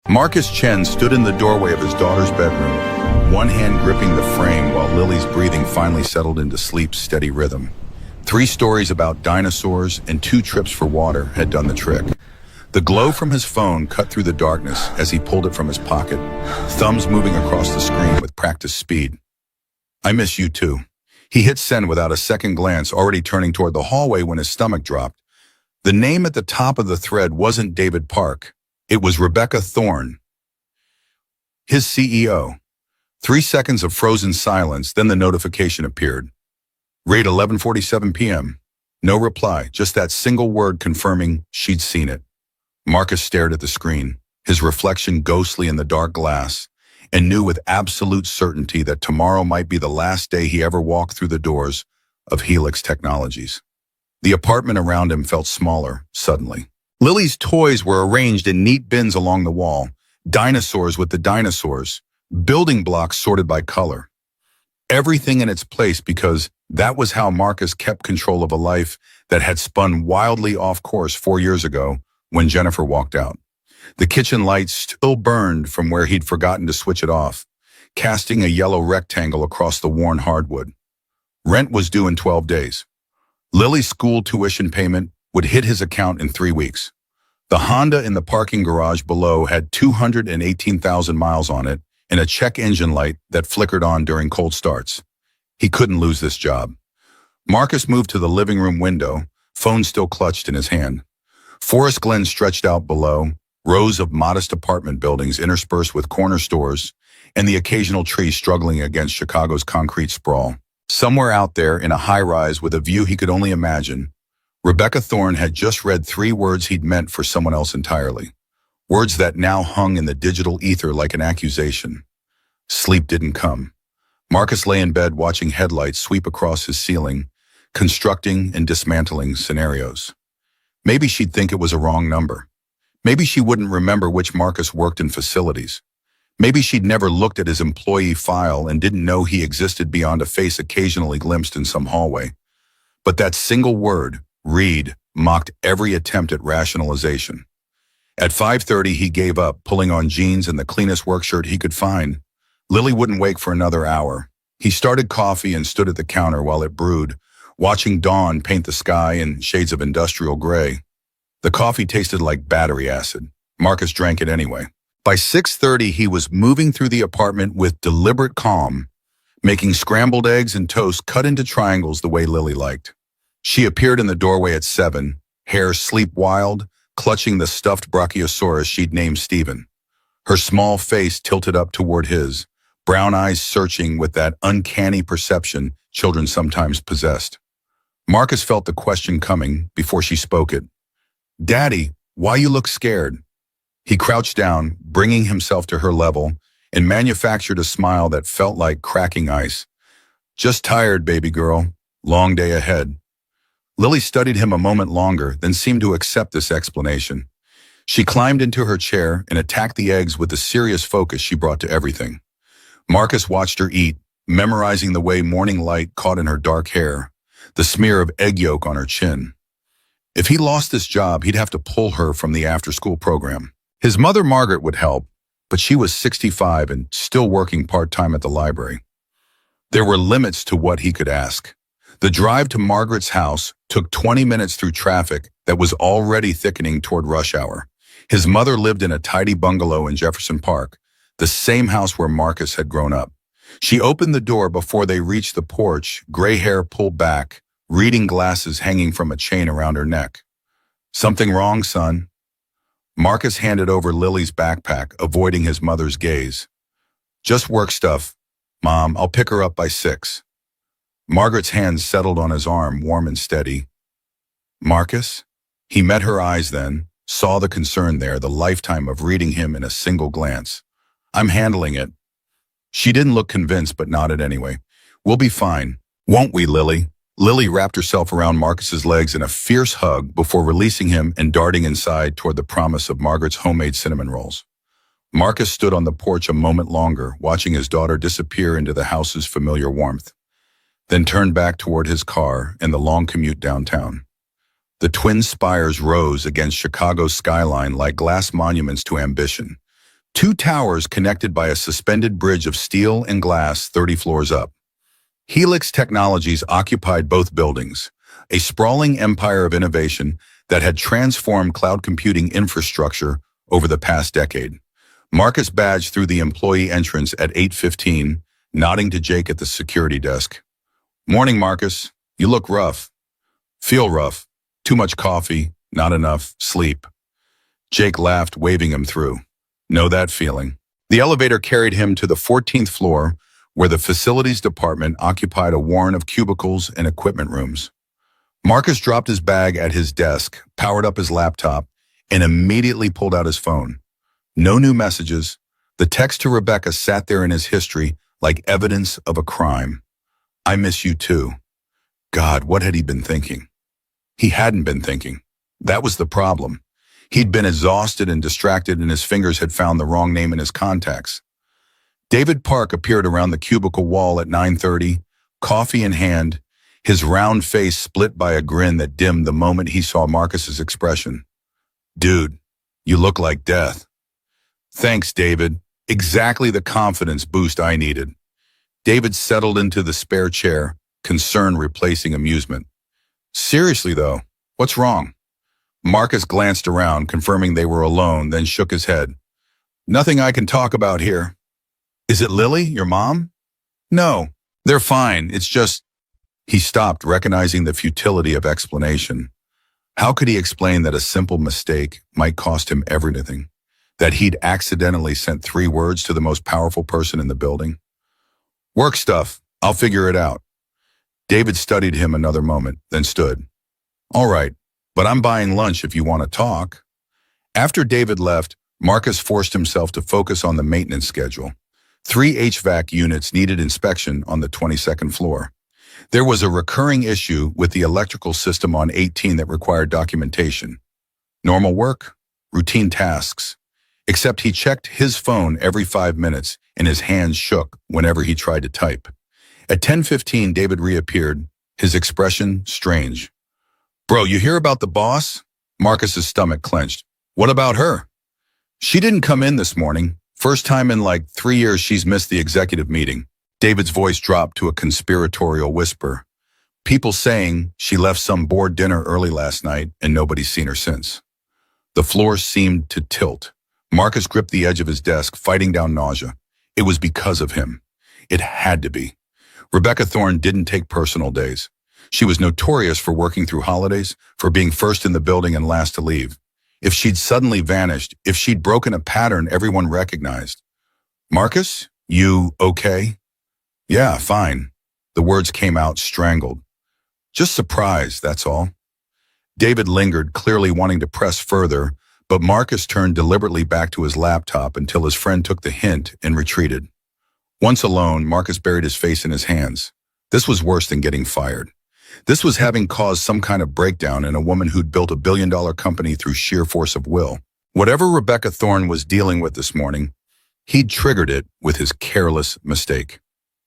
Marcus Chen stood in the doorway of his daughter's bedroom, one hand gripping the frame while Lily's breathing finally settled into sleep's steady rhythm. 3 stories about dinosaurs and 2 trips for water had done the trick. The glow from his phone cut through the darkness as he pulled it from his pocket, thumbs moving across the screen with practiced speed. I miss you too. He hit send without a second glance, already turning toward the hallway when his stomach dropped. The name at the top of the thread wasn't David Park. It was Rebecca Thorne, his CEO. 3 seconds of frozen silence, then the notification appeared. Rate 11:47 p.m. No reply, just that single word confirming she'd seen it. Marcus stared at the screen, his reflection ghostly in the dark glass, and knew with absolute certainty that tomorrow might be the last day he ever walked through the doors of Helix Technologies. The apartment around him felt smaller, suddenly. Lily's toys were arranged in neat bins along the wall, dinosaurs with the dinosaurs, building blocks sorted by color. Everything in its place because that was how Marcus kept control of a life that had spun wildly off course 4 years ago when Jennifer walked out. The kitchen lights still burned from where he'd forgotten to switch it off, casting a yellow rectangle across the worn hardwood. Rent was due in 12 days. Lily's school tuition payment would hit his account in 3 weeks. The Honda in the parking garage below had 218,000 miles on it and a check engine light that flickered on during cold starts. He couldn't lose this job. Marcus moved to the living room window, phone still clutched in his hand. Forest Glen stretched out below, rows of modest apartment buildings interspersed with corner stores, and the occasional tree struggling against Chicago's concrete sprawl. Somewhere out there in a high-rise with a view he could only imagine, Rebecca Thorne had just read 3 words he'd meant for someone else entirely. Words that now hung in the digital ether like an accusation. Sleep didn't come. Marcus lay in bed watching headlights sweep across his ceiling, constructing and dismantling scenarios. Maybe she'd think it was a wrong number. Maybe she wouldn't remember which Marcus worked in facilities. Maybe she'd never looked at his employee file and didn't know he existed beyond a face occasionally glimpsed in some hallway. But that single word, read, mocked every attempt at rationalization. At 5:30, he gave up, pulling on jeans and the cleanest work shirt he could find. Lily wouldn't wake for another hour. He started coffee and stood at the counter while it brewed, watching dawn paint the sky in shades of industrial gray. The coffee tasted like battery acid. Marcus drank it anyway. By 6:30, he was moving through the apartment with deliberate calm, making scrambled eggs and toast cut into triangles the way Lily liked. She appeared in the doorway at 7, hair sleep-wild, clutching the stuffed brachiosaurus she'd named Stephen. Her small face tilted up toward his, brown eyes searching with that uncanny perception children sometimes possessed. Marcus felt the question coming before she spoke it. "Daddy, why you look scared?" He crouched down, bringing himself to her level, and manufactured a smile that felt like cracking ice. "Just tired, baby girl. Long day ahead." Lily studied him a moment longer, then seemed to accept this explanation. She climbed into her chair and attacked the eggs with the serious focus she brought to everything. Marcus watched her eat, memorizing the way morning light caught in her dark hair, the smear of egg yolk on her chin. If he lost this job, he'd have to pull her from the after-school program. His mother, Margaret, would help, but she was 65 and still working part-time at the library. There were limits to what he could ask. The drive to Margaret's house took 20 minutes through traffic that was already thickening toward rush hour. His mother lived in a tidy bungalow in Jefferson Park, the same house where Marcus had grown up. She opened the door before they reached the porch, gray hair pulled back, reading glasses hanging from a chain around her neck. "Something wrong, son?" Marcus handed over Lily's backpack, avoiding his mother's gaze. "Just work stuff. Mom, I'll pick her up by 6. Margaret's hands settled on his arm, warm and steady. "Marcus?" He met her eyes then, saw the concern there, the lifetime of reading him in a single glance. "I'm handling it." She didn't look convinced, but nodded anyway. "We'll be fine. Won't we, Lily?" Lily wrapped herself around Marcus's legs in a fierce hug before releasing him and darting inside toward the promise of Margaret's homemade cinnamon rolls. Marcus stood on the porch a moment longer, watching his daughter disappear into the house's familiar warmth, then turned back toward his car and the long commute downtown. The twin spires rose against Chicago's skyline like glass monuments to ambition, Two towers connected by a suspended bridge of steel and glass 30 floors up. Helix Technologies occupied both buildings, a sprawling empire of innovation that had transformed cloud computing infrastructure over the past decade. Marcus badged through the employee entrance at 8:15, nodding to Jake at the security desk. "Morning, Marcus. You look rough." "Feel rough. Too much coffee, not enough sleep." Jake laughed, waving him through. "Know that feeling." The elevator carried him to the 14th floor, where the facilities department occupied a warren of cubicles and equipment rooms. Marcus dropped his bag at his desk, powered up his laptop, and immediately pulled out his phone. No new messages. The text to Rebecca sat there in his history like evidence of a crime. "I miss you too." God, what had he been thinking? He hadn't been thinking. That was the problem. He'd been exhausted and distracted, and his fingers had found the wrong name in his contacts. David Park appeared around the cubicle wall at 9:30, coffee in hand, his round face split by a grin that dimmed the moment he saw Marcus's expression. "Dude, you look like death." "Thanks, David. Exactly the confidence boost I needed." David settled into the spare chair, concern replacing amusement. "Seriously, though, what's wrong?" Marcus glanced around, confirming they were alone, then shook his head. "Nothing I can talk about here." "Is it Lily, your mom?" "No, they're fine. It's just—" He stopped, recognizing the futility of explanation. How could he explain that a simple mistake might cost him everything? That he'd accidentally sent 3 words to the most powerful person in the building? "Work stuff. I'll figure it out." David studied him another moment, then stood. "All right, but I'm buying lunch if you want to talk." After David left, Marcus forced himself to focus on the maintenance schedule. 3 HVAC units needed inspection on the 22nd floor. There was a recurring issue with the electrical system on 18 that required documentation. Normal work, routine tasks. Except he checked his phone every 5 minutes and his hands shook whenever he tried to type. At 10:15, David reappeared, his expression strange. "Bro, you hear about the boss?" Marcus's stomach clenched. "What about her?" "She didn't come in this morning. First time in like 3 years she's missed the executive meeting." David's voice dropped to a conspiratorial whisper. "People saying she left some board dinner early last night and nobody's seen her since." The floor seemed to tilt. Marcus gripped the edge of his desk, fighting down nausea. It was because of him. It had to be. Rebecca Thorne didn't take personal days. She was notorious for working through holidays, for being first in the building and last to leave. If she'd suddenly vanished, if she'd broken a pattern everyone recognized. "Marcus, you okay?" "Yeah, fine." The words came out strangled. "Just surprised, that's all." David lingered, clearly wanting to press further, but Marcus turned deliberately back to his laptop until his friend took the hint and retreated. Once alone, Marcus buried his face in his hands. This was worse than getting fired. This was having caused some kind of breakdown in a woman who'd built a billion-dollar company through sheer force of will. Whatever Rebecca Thorne was dealing with this morning, he'd triggered it with his careless mistake.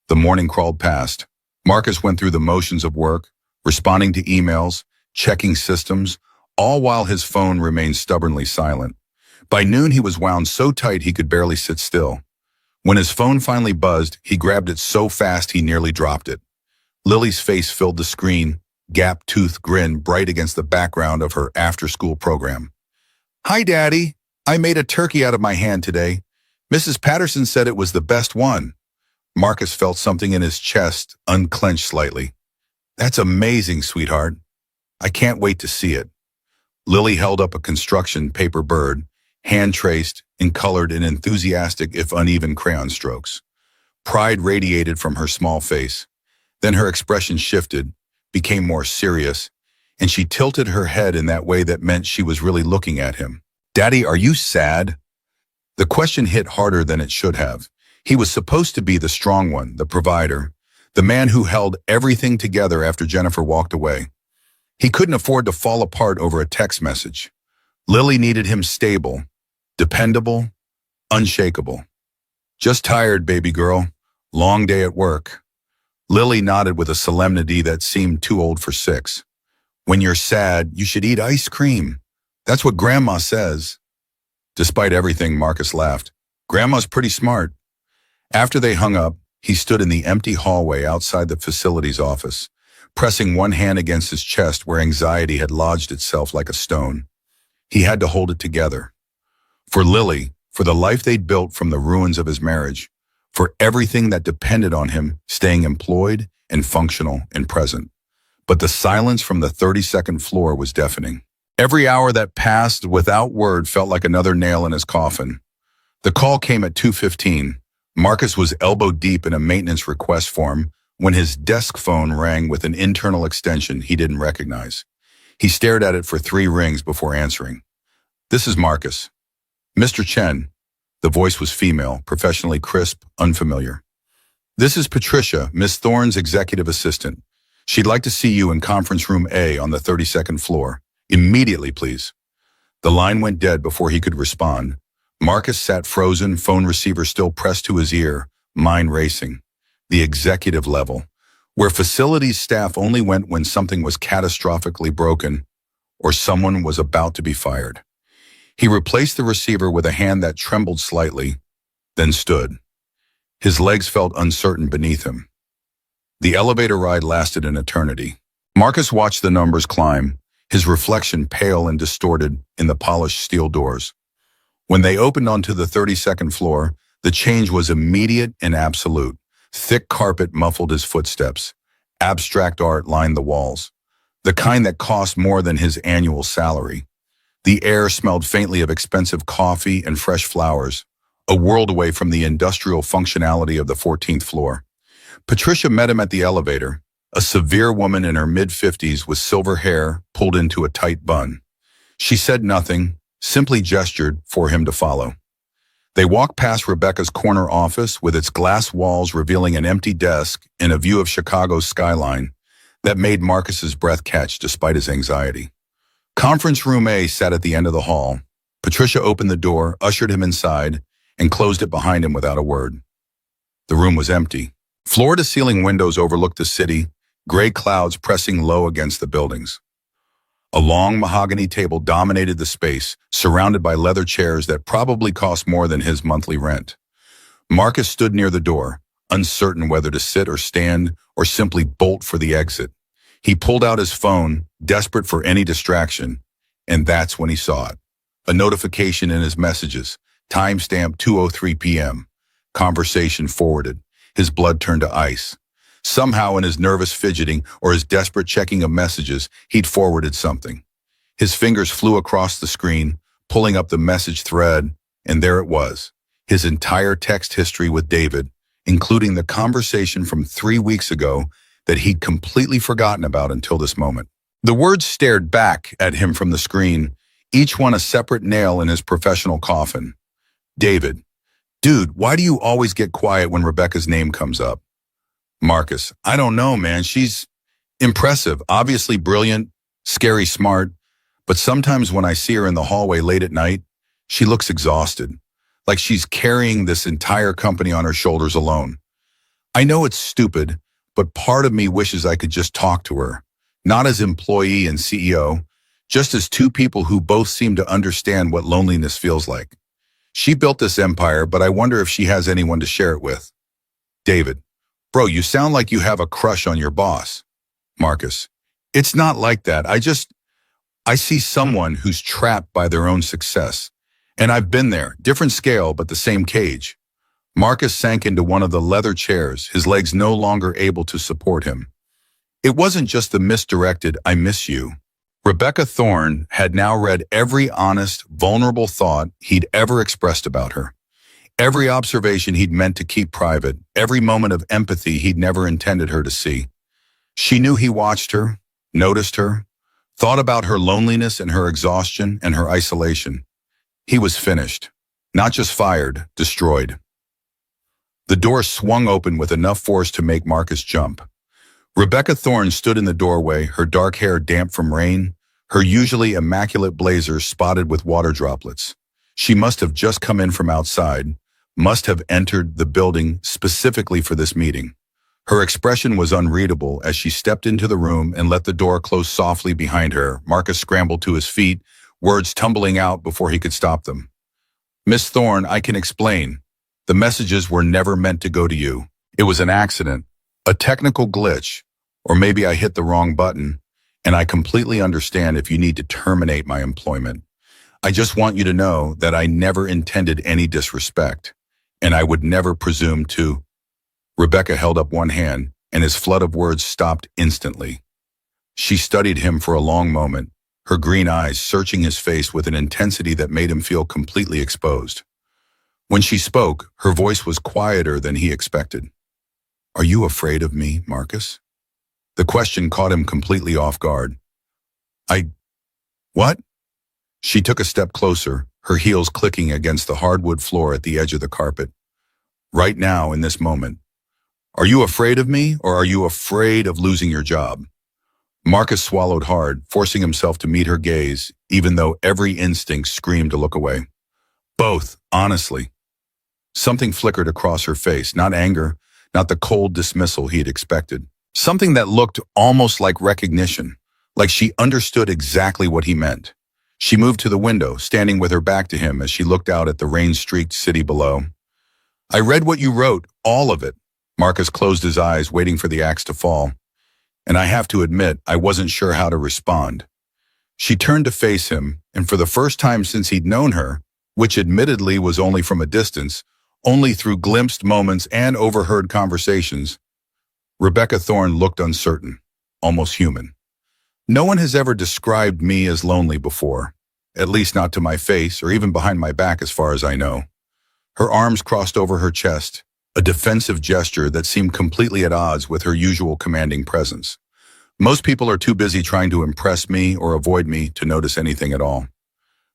The morning crawled past. Marcus went through the motions of work, responding to emails, checking systems, all while his phone remained stubbornly silent. By noon, he was wound so tight he could barely sit still. When his phone finally buzzed, he grabbed it so fast he nearly dropped it. Lily's face filled the screen, gap-toothed grin bright against the background of her after-school program. "Hi, Daddy. I made a turkey out of my hand today. Mrs. Patterson said it was the best one." Marcus felt something in his chest unclench slightly. "That's amazing, sweetheart. I can't wait to see it." Lily held up a construction paper bird, hand-traced and colored in enthusiastic if uneven crayon strokes. Pride radiated from her small face. Then her expression shifted, became more serious, and she tilted her head in that way that meant she was really looking at him. "Daddy, are you sad?" The question hit harder than it should have. He was supposed to be the strong one, the provider, the man who held everything together after Jennifer walked away. He couldn't afford to fall apart over a text message. Lily needed him stable, dependable, unshakable. "Just tired, baby girl. Long day at work." Lily nodded with a solemnity that seemed too old for 6. "When you're sad, you should eat ice cream. That's what Grandma says." Despite everything, Marcus laughed. Grandma's pretty smart. After they hung up, he stood in the empty hallway outside the facility's office, pressing one hand against his chest where anxiety had lodged itself like a stone. He had to hold it together. For Lily, for the life they'd built from the ruins of his marriage, for everything that depended on him staying employed and functional and present. But the silence from the 32nd floor was deafening. Every hour that passed without word felt like another nail in his coffin. The call came at 2:15. Marcus was elbow deep in a maintenance request form when his desk phone rang with an internal extension he didn't recognize. He stared at it for 3 rings before answering. "This is Marcus." "Mr. Chen." The voice was female, professionally crisp, unfamiliar. "This is Patricia, Miss Thorne's executive assistant. She'd like to see you in conference room A on the 32nd floor. Immediately, please." The line went dead before he could respond. Marcus sat frozen, phone receiver still pressed to his ear, mind racing. The executive level, where facilities staff only went when something was catastrophically broken or someone was about to be fired. He replaced the receiver with a hand that trembled slightly, then stood. His legs felt uncertain beneath him. The elevator ride lasted an eternity. Marcus watched the numbers climb, his reflection pale and distorted in the polished steel doors. When they opened onto the 32nd floor, the change was immediate and absolute. Thick carpet muffled his footsteps. Abstract art lined the walls, the kind that cost more than his annual salary. The air smelled faintly of expensive coffee and fresh flowers, a world away from the industrial functionality of the 14th floor. Patricia met him at the elevator, a severe woman in her mid-50s with silver hair pulled into a tight bun. She said nothing, simply gestured for him to follow. They walked past Rebecca's corner office with its glass walls revealing an empty desk and a view of Chicago's skyline that made Marcus's breath catch despite his anxiety. Conference room A sat at the end of the hall. Patricia opened the door, ushered him inside, and closed it behind him without a word. The room was empty. Floor-to-ceiling windows overlooked the city, gray clouds pressing low against the buildings. A long mahogany table dominated the space, surrounded by leather chairs that probably cost more than his monthly rent. Marcus stood near the door, uncertain whether to sit or stand or simply bolt for the exit. He pulled out his phone, desperate for any distraction, and that's when he saw it. A notification in his messages, timestamp 2:03 p.m. Conversation forwarded. His blood turned to ice. Somehow in his nervous fidgeting or his desperate checking of messages, he'd forwarded something. His fingers flew across the screen, pulling up the message thread, and there it was, his entire text history with David, including the conversation from 3 weeks ago that he'd completely forgotten about until this moment. The words stared back at him from the screen, each one a separate nail in his professional coffin. David: "Dude, why do you always get quiet when Rebecca's name comes up?" Marcus: "I don't know, man. She's impressive, obviously brilliant, scary smart, but sometimes when I see her in the hallway late at night, she looks exhausted, like she's carrying this entire company on her shoulders alone. I know it's stupid, but part of me wishes I could just talk to her, not as employee and CEO, just as two people who both seem to understand what loneliness feels like. She built this empire, but I wonder if she has anyone to share it with." David: "Bro, you sound like you have a crush on your boss." Marcus: "It's not like that. I see someone who's trapped by their own success. And I've been there, different scale, but the same cage." Marcus sank into one of the leather chairs, his legs no longer able to support him. It wasn't just the misdirected "I miss you." Rebecca Thorne had now read every honest, vulnerable thought he'd ever expressed about her. Every observation he'd meant to keep private, every moment of empathy he'd never intended her to see. She knew he watched her, noticed her, thought about her loneliness and her exhaustion and her isolation. He was finished, not just fired, destroyed. The door swung open with enough force to make Marcus jump. Rebecca Thorne stood in the doorway, her dark hair damp from rain, her usually immaculate blazer spotted with water droplets. She must have just come in from outside, must have entered the building specifically for this meeting. Her expression was unreadable as she stepped into the room and let the door close softly behind her. Marcus scrambled to his feet, words tumbling out before he could stop them. Miss Thorne, I can explain. The messages were never meant to go to you. It was an accident, a technical glitch, or maybe I hit the wrong button, and I completely understand if you need to terminate my employment. I just want you to know that I never intended any disrespect, and I would never presume to. Rebecca held up one hand, and his flood of words stopped instantly. She studied him for a long moment, her green eyes searching his face with an intensity that made him feel completely exposed. When she spoke, her voice was quieter than he expected. Are you afraid of me, Marcus? The question caught him completely off guard. What? She took a step closer, her heels clicking against the hardwood floor at the edge of the carpet. Right now, in this moment. Are you afraid of me, or are you afraid of losing your job? Marcus swallowed hard, forcing himself to meet her gaze, even though every instinct screamed to look away. Both, honestly. Something flickered across her face, not anger, not the cold dismissal he had expected. Something that looked almost like recognition, like she understood exactly what he meant. She moved to the window, standing with her back to him as she looked out at the rain-streaked city below. I read what you wrote, all of it. Marcus closed his eyes, waiting for the axe to fall. And I have to admit, I wasn't sure how to respond. She turned to face him, and for the first time since he'd known her, which admittedly was only from a distance, only through glimpsed moments and overheard conversations, Rebecca Thorne looked uncertain, almost human. No one has ever described me as lonely before, at least not to my face or even behind my back as far as I know. Her arms crossed over her chest, a defensive gesture that seemed completely at odds with her usual commanding presence. Most people are too busy trying to impress me or avoid me to notice anything at all.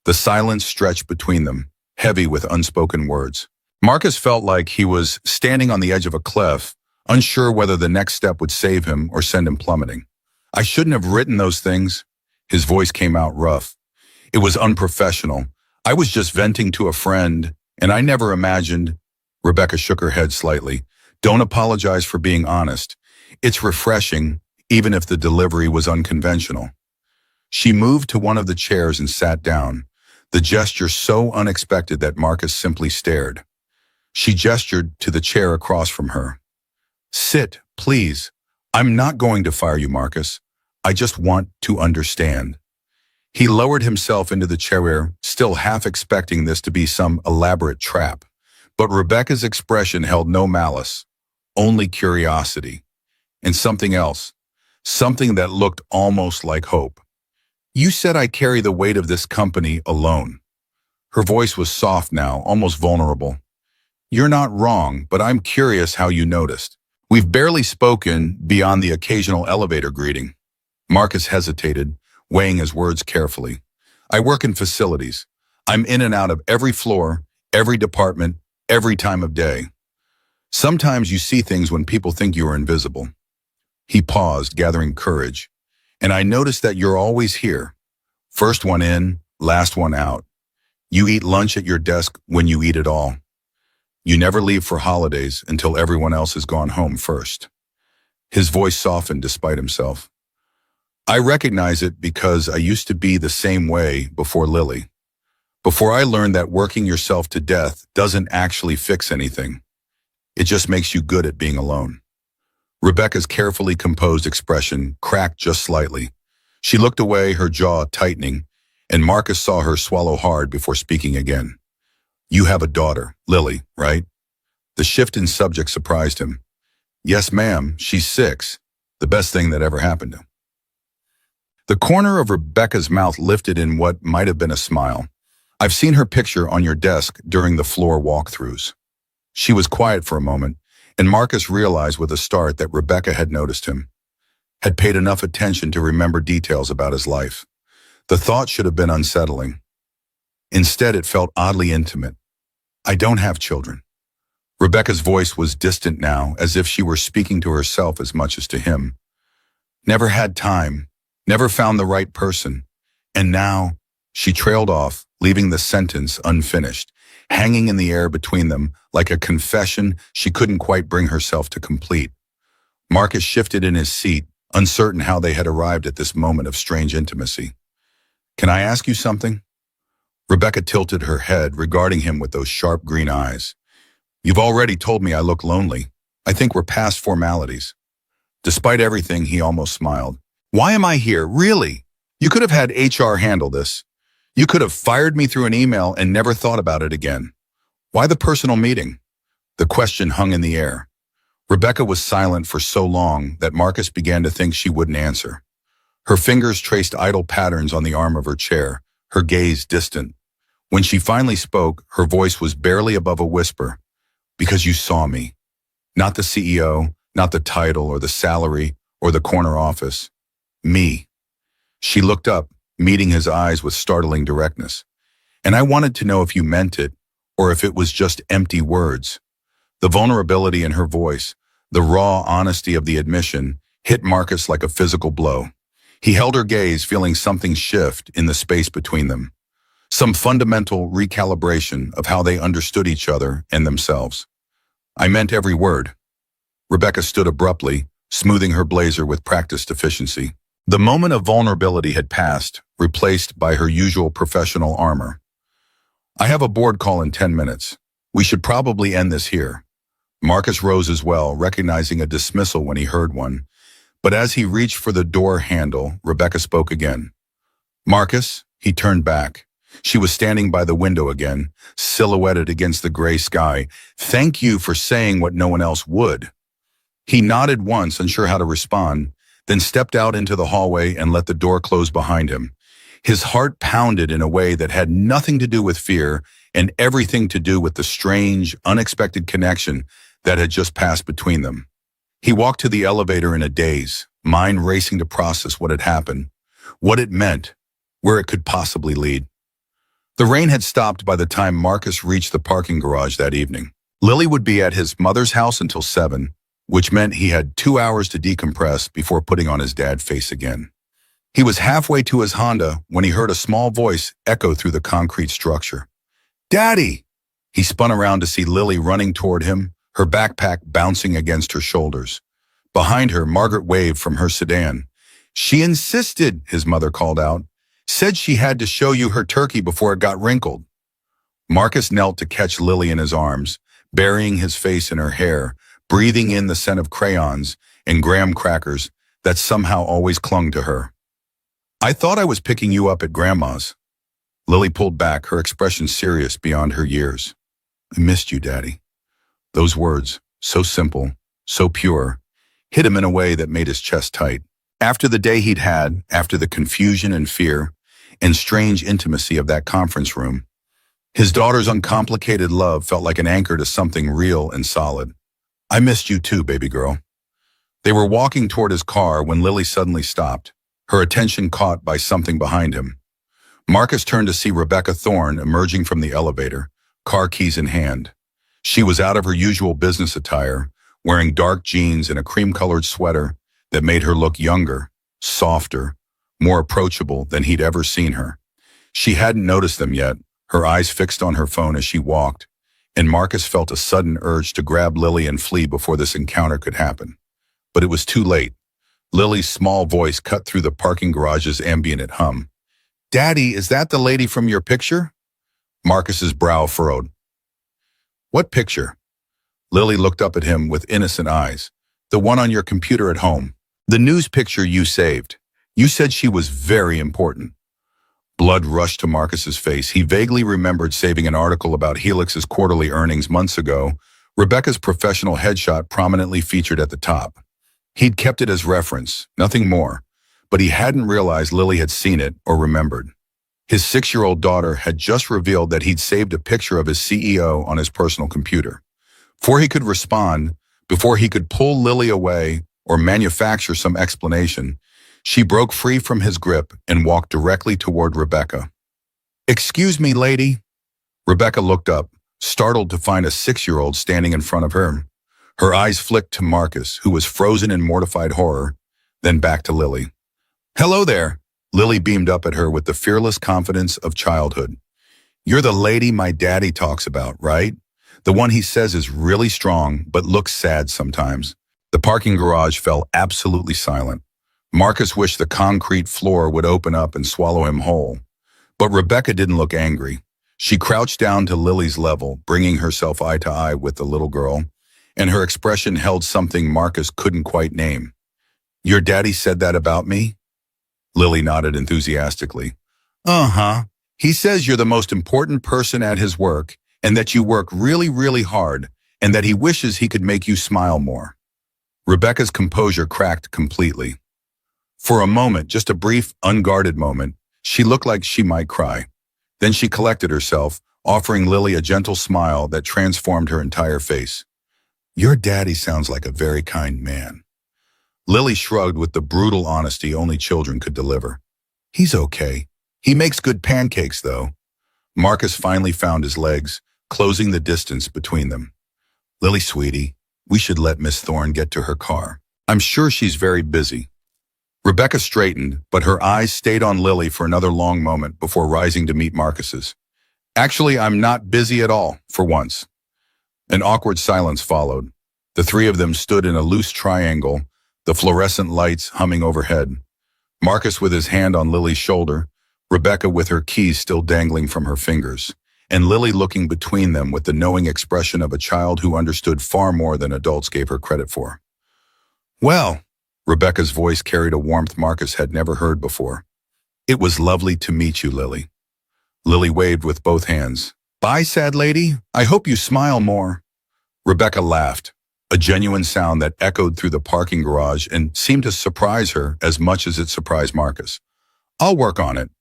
The silence stretched between them, heavy with unspoken words. Marcus felt like he was standing on the edge of a cliff, unsure whether the next step would save him or send him plummeting. I shouldn't have written those things. His voice came out rough. It was unprofessional. I was just venting to a friend, and I never imagined. Rebecca shook her head slightly. Don't apologize for being honest. It's refreshing, even if the delivery was unconventional. She moved to one of the chairs and sat down, the gesture so unexpected that Marcus simply stared. She gestured to the chair across from her. Sit, please. I'm not going to fire you, Marcus. I just want to understand. He lowered himself into the chair, still half expecting this to be some elaborate trap. But Rebecca's expression held no malice, only curiosity. And something else, something that looked almost like hope. You said I carry the weight of this company alone. Her voice was soft now, almost vulnerable. You're not wrong, but I'm curious how you noticed. We've barely spoken beyond the occasional elevator greeting. Marcus hesitated, weighing his words carefully. I work in facilities. I'm in and out of every floor, every department, every time of day. Sometimes you see things when people think you are invisible. He paused, gathering courage. And I noticed that you're always here. First one in, last one out. You eat lunch at your desk when you eat it all. You never leave for holidays until everyone else has gone home first. His voice softened despite himself. I recognize it because I used to be the same way before Lily. Before I learned that working yourself to death doesn't actually fix anything. It just makes you good at being alone. Rebecca's carefully composed expression cracked just slightly. She looked away, her jaw tightening, and Marcus saw her swallow hard before speaking again. You have a daughter, Lily, right? The shift in subject surprised him. Yes, ma'am, she's 6. The best thing that ever happened to him. The corner of Rebecca's mouth lifted in what might have been a smile. I've seen her picture on your desk during the floor walkthroughs. She was quiet for a moment, and Marcus realized with a start that Rebecca had noticed him, had paid enough attention to remember details about his life. The thought should have been unsettling. Instead, it felt oddly intimate. I don't have children. Rebecca's voice was distant now, as if she were speaking to herself as much as to him. Never had time, never found the right person, and now, she trailed off, leaving the sentence unfinished, hanging in the air between them like a confession she couldn't quite bring herself to complete. Marcus shifted in his seat, uncertain how they had arrived at this moment of strange intimacy. Can I ask you something? Rebecca tilted her head, regarding him with those sharp green eyes. You've already told me I look lonely. I think we're past formalities. Despite everything, he almost smiled. Why am I here, really? You could have had HR handle this. You could have fired me through an email and never thought about it again. Why the personal meeting? The question hung in the air. Rebecca was silent for so long that Marcus began to think she wouldn't answer. Her fingers traced idle patterns on the arm of her chair, her gaze distant. When she finally spoke, her voice was barely above a whisper. Because you saw me. Not the CEO, not the title or the salary or the corner office. Me. She looked up, meeting his eyes with startling directness. And I wanted to know if you meant it, or if it was just empty words. The vulnerability in her voice, the raw honesty of the admission, hit Marcus like a physical blow. He held her gaze, feeling something shift in the space between them. Some fundamental recalibration of how they understood each other and themselves. I meant every word. Rebecca stood abruptly, smoothing her blazer with practiced efficiency. The moment of vulnerability had passed, replaced by her usual professional armor. I have a board call in 10 minutes. We should probably end this here. Marcus rose as well, recognizing a dismissal when he heard one. But as he reached for the door handle, Rebecca spoke again. Marcus, he turned back. She was standing by the window again, silhouetted against the gray sky. Thank you for saying what no one else would. He nodded once, unsure how to respond, then stepped out into the hallway and let the door close behind him. His heart pounded in a way that had nothing to do with fear and everything to do with the strange, unexpected connection that had just passed between them. He walked to the elevator in a daze, mind racing to process what had happened, what it meant, where it could possibly lead. The rain had stopped by the time Marcus reached the parking garage that evening. Lily would be at his mother's house until 7, which meant he had 2 hours to decompress before putting on his dad face again. He was halfway to his Honda when he heard a small voice echo through the concrete structure. Daddy! He spun around to see Lily running toward him, her backpack bouncing against her shoulders. Behind her, Margaret waved from her sedan. She insisted, his mother called out. Said she had to show you her turkey before it got wrinkled. Marcus knelt to catch Lily in his arms, burying his face in her hair, breathing in the scent of crayons and graham crackers that somehow always clung to her. I thought I was picking you up at Grandma's. Lily pulled back, her expression serious beyond her years. I missed you, Daddy. Those words, so simple, so pure, hit him in a way that made his chest tight. After the day he'd had, after the confusion and fear and strange intimacy of that conference room, his daughter's uncomplicated love felt like an anchor to something real and solid. I missed you too, baby girl. They were walking toward his car when Lily suddenly stopped, her attention caught by something behind him. Marcus turned to see Rebecca Thorne emerging from the elevator, car keys in hand. She was out of her usual business attire, wearing dark jeans and a cream-colored sweater that made her look younger, softer, more approachable than he'd ever seen her. She hadn't noticed them yet, her eyes fixed on her phone as she walked, and Marcus felt a sudden urge to grab Lily and flee before this encounter could happen. But it was too late. Lily's small voice cut through the parking garage's ambient hum. Daddy, is that the lady from your picture? Marcus's brow furrowed. What picture? Lily looked up at him with innocent eyes. The one on your computer at home. The news picture you saved. You said she was very important. Blood rushed to Marcus's face. He vaguely remembered saving an article about Helix's quarterly earnings months ago, Rebecca's professional headshot prominently featured at the top. He'd kept it as reference, nothing more, but he hadn't realized Lily had seen it or remembered. His 6-year-old daughter had just revealed that he'd saved a picture of his CEO on his personal computer. Before he could respond, before he could pull Lily away or manufacture some explanation, she broke free from his grip and walked directly toward Rebecca. Excuse me, lady. Rebecca looked up, startled to find a 6-year-old standing in front of her. Her eyes flicked to Marcus, who was frozen in mortified horror, then back to Lily. Hello there. Lily beamed up at her with the fearless confidence of childhood. You're the lady my daddy talks about, right? The one he says is really strong, but looks sad sometimes. The parking garage fell absolutely silent. Marcus wished the concrete floor would open up and swallow him whole. But Rebecca didn't look angry. She crouched down to Lily's level, bringing herself eye to eye with the little girl, and her expression held something Marcus couldn't quite name. "Your daddy said that about me?" Lily nodded enthusiastically. "Uh-huh. He says you're the most important person at his work, and that you work really, really hard, and that he wishes he could make you smile more." Rebecca's composure cracked completely. For a moment, just a brief, unguarded moment, she looked like she might cry. Then she collected herself, offering Lily a gentle smile that transformed her entire face. "Your daddy sounds like a very kind man." Lily shrugged with the brutal honesty only children could deliver. "He's okay. He makes good pancakes, though." Marcus finally found his legs, closing the distance between them. "Lily, sweetie, we should let Miss Thorne get to her car. I'm sure she's very busy." Rebecca straightened, but her eyes stayed on Lily for another long moment before rising to meet Marcus's. "Actually, I'm not busy at all, for once." An awkward silence followed. The three of them stood in a loose triangle, the fluorescent lights humming overhead. Marcus with his hand on Lily's shoulder, Rebecca with her keys still dangling from her fingers, and Lily looking between them with the knowing expression of a child who understood far more than adults gave her credit for. "Well," Rebecca's voice carried a warmth Marcus had never heard before. "It was lovely to meet you, Lily." Lily waved with both hands. "Bye, sad lady. I hope you smile more." Rebecca laughed, a genuine sound that echoed through the parking garage and seemed to surprise her as much as it surprised Marcus. "I'll work on it."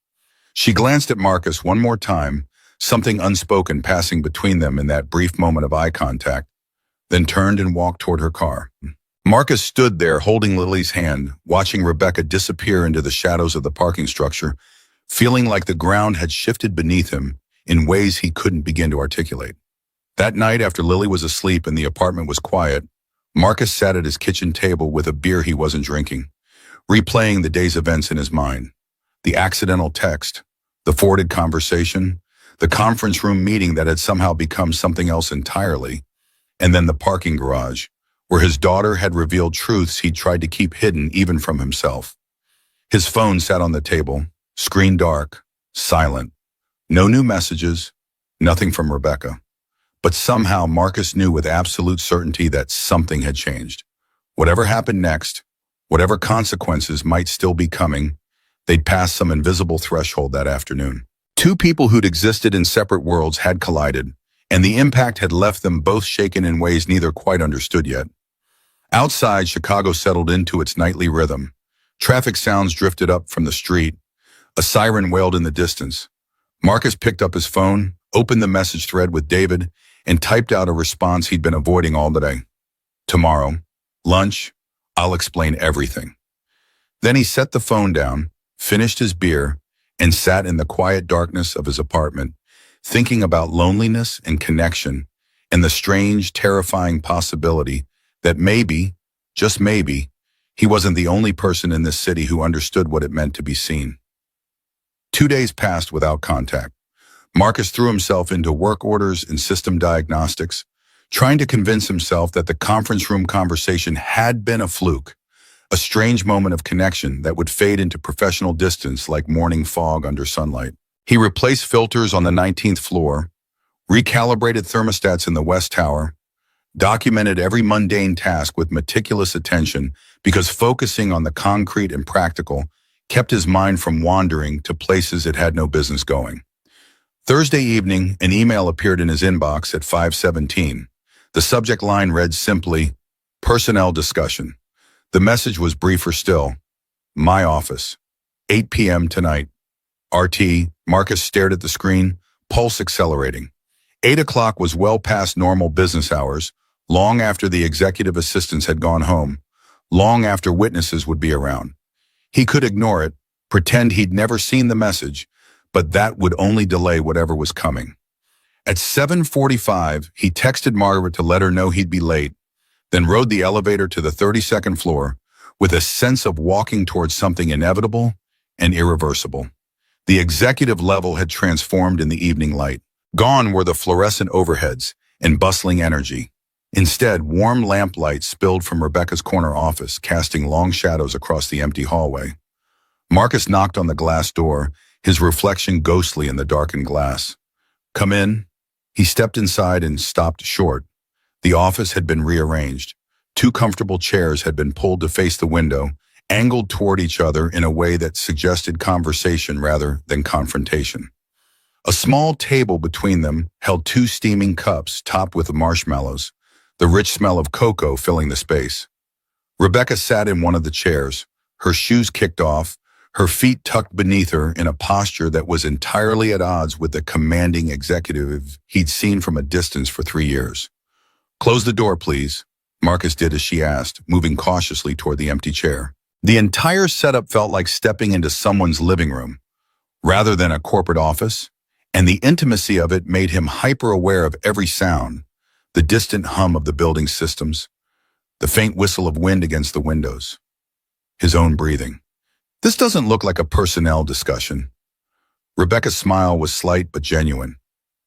She glanced at Marcus one more time, something unspoken passing between them in that brief moment of eye contact, then turned and walked toward her car. Marcus stood there holding Lily's hand, watching Rebecca disappear into the shadows of the parking structure, feeling like the ground had shifted beneath him in ways he couldn't begin to articulate. That night, after Lily was asleep and the apartment was quiet, Marcus sat at his kitchen table with a beer he wasn't drinking, replaying the day's events in his mind. The accidental text, the forwarded conversation, the conference room meeting that had somehow become something else entirely, and then the parking garage, where his daughter had revealed truths he'd tried to keep hidden even from himself. His phone sat on the table, screen dark, silent. No new messages, nothing from Rebecca. But somehow Marcus knew with absolute certainty that something had changed. Whatever happened next, whatever consequences might still be coming, they'd passed some invisible threshold that afternoon. Two people who'd existed in separate worlds had collided, and the impact had left them both shaken in ways neither quite understood yet. Outside, Chicago settled into its nightly rhythm. Traffic sounds drifted up from the street. A siren wailed in the distance. Marcus picked up his phone, opened the message thread with David, and typed out a response he'd been avoiding all day. "Tomorrow, lunch, I'll explain everything." Then he set the phone down, finished his beer, and sat in the quiet darkness of his apartment, thinking about loneliness and connection, and the strange, terrifying possibility that maybe, just maybe, he wasn't the only person in this city who understood what it meant to be seen. 2 days passed without contact. Marcus threw himself into work orders and system diagnostics, trying to convince himself that the conference room conversation had been a fluke, a strange moment of connection that would fade into professional distance like morning fog under sunlight. He replaced filters on the 19th floor, recalibrated thermostats in the West Tower, documented every mundane task with meticulous attention because focusing on the concrete and practical kept his mind from wandering to places it had no business going. Thursday evening, an email appeared in his inbox at 5:17. The subject line read simply, "Personnel discussion." The message was briefer still. "My office, 8 p.m. tonight." RT, Marcus stared at the screen, pulse accelerating. 8 o'clock was well past normal business hours, long after the executive assistants had gone home, long after witnesses would be around. He could ignore it, pretend he'd never seen the message, but that would only delay whatever was coming. At 7:45, he texted Margaret to let her know he'd be late, then rode the elevator to the 32nd floor with a sense of walking towards something inevitable and irreversible. The executive level had transformed in the evening light. Gone were the fluorescent overheads and bustling energy. Instead, warm lamplight spilled from Rebecca's corner office, casting long shadows across the empty hallway. Marcus knocked on the glass door, his reflection ghostly in the darkened glass. "Come in." He stepped inside and stopped short. The office had been rearranged. Two comfortable chairs had been pulled to face the window, angled toward each other in a way that suggested conversation rather than confrontation. A small table between them held two steaming cups topped with marshmallows, the rich smell of cocoa filling the space. Rebecca sat in one of the chairs, her shoes kicked off, her feet tucked beneath her in a posture that was entirely at odds with the commanding executive he'd seen from a distance for 3 years. "Close the door, please." Marcus did as she asked, moving cautiously toward the empty chair. The entire setup felt like stepping into someone's living room, rather than a corporate office, and the intimacy of it made him hyper-aware of every sound, the distant hum of the building's systems, the faint whistle of wind against the windows, his own breathing. "This doesn't look like a personnel discussion." Rebecca's smile was slight but genuine.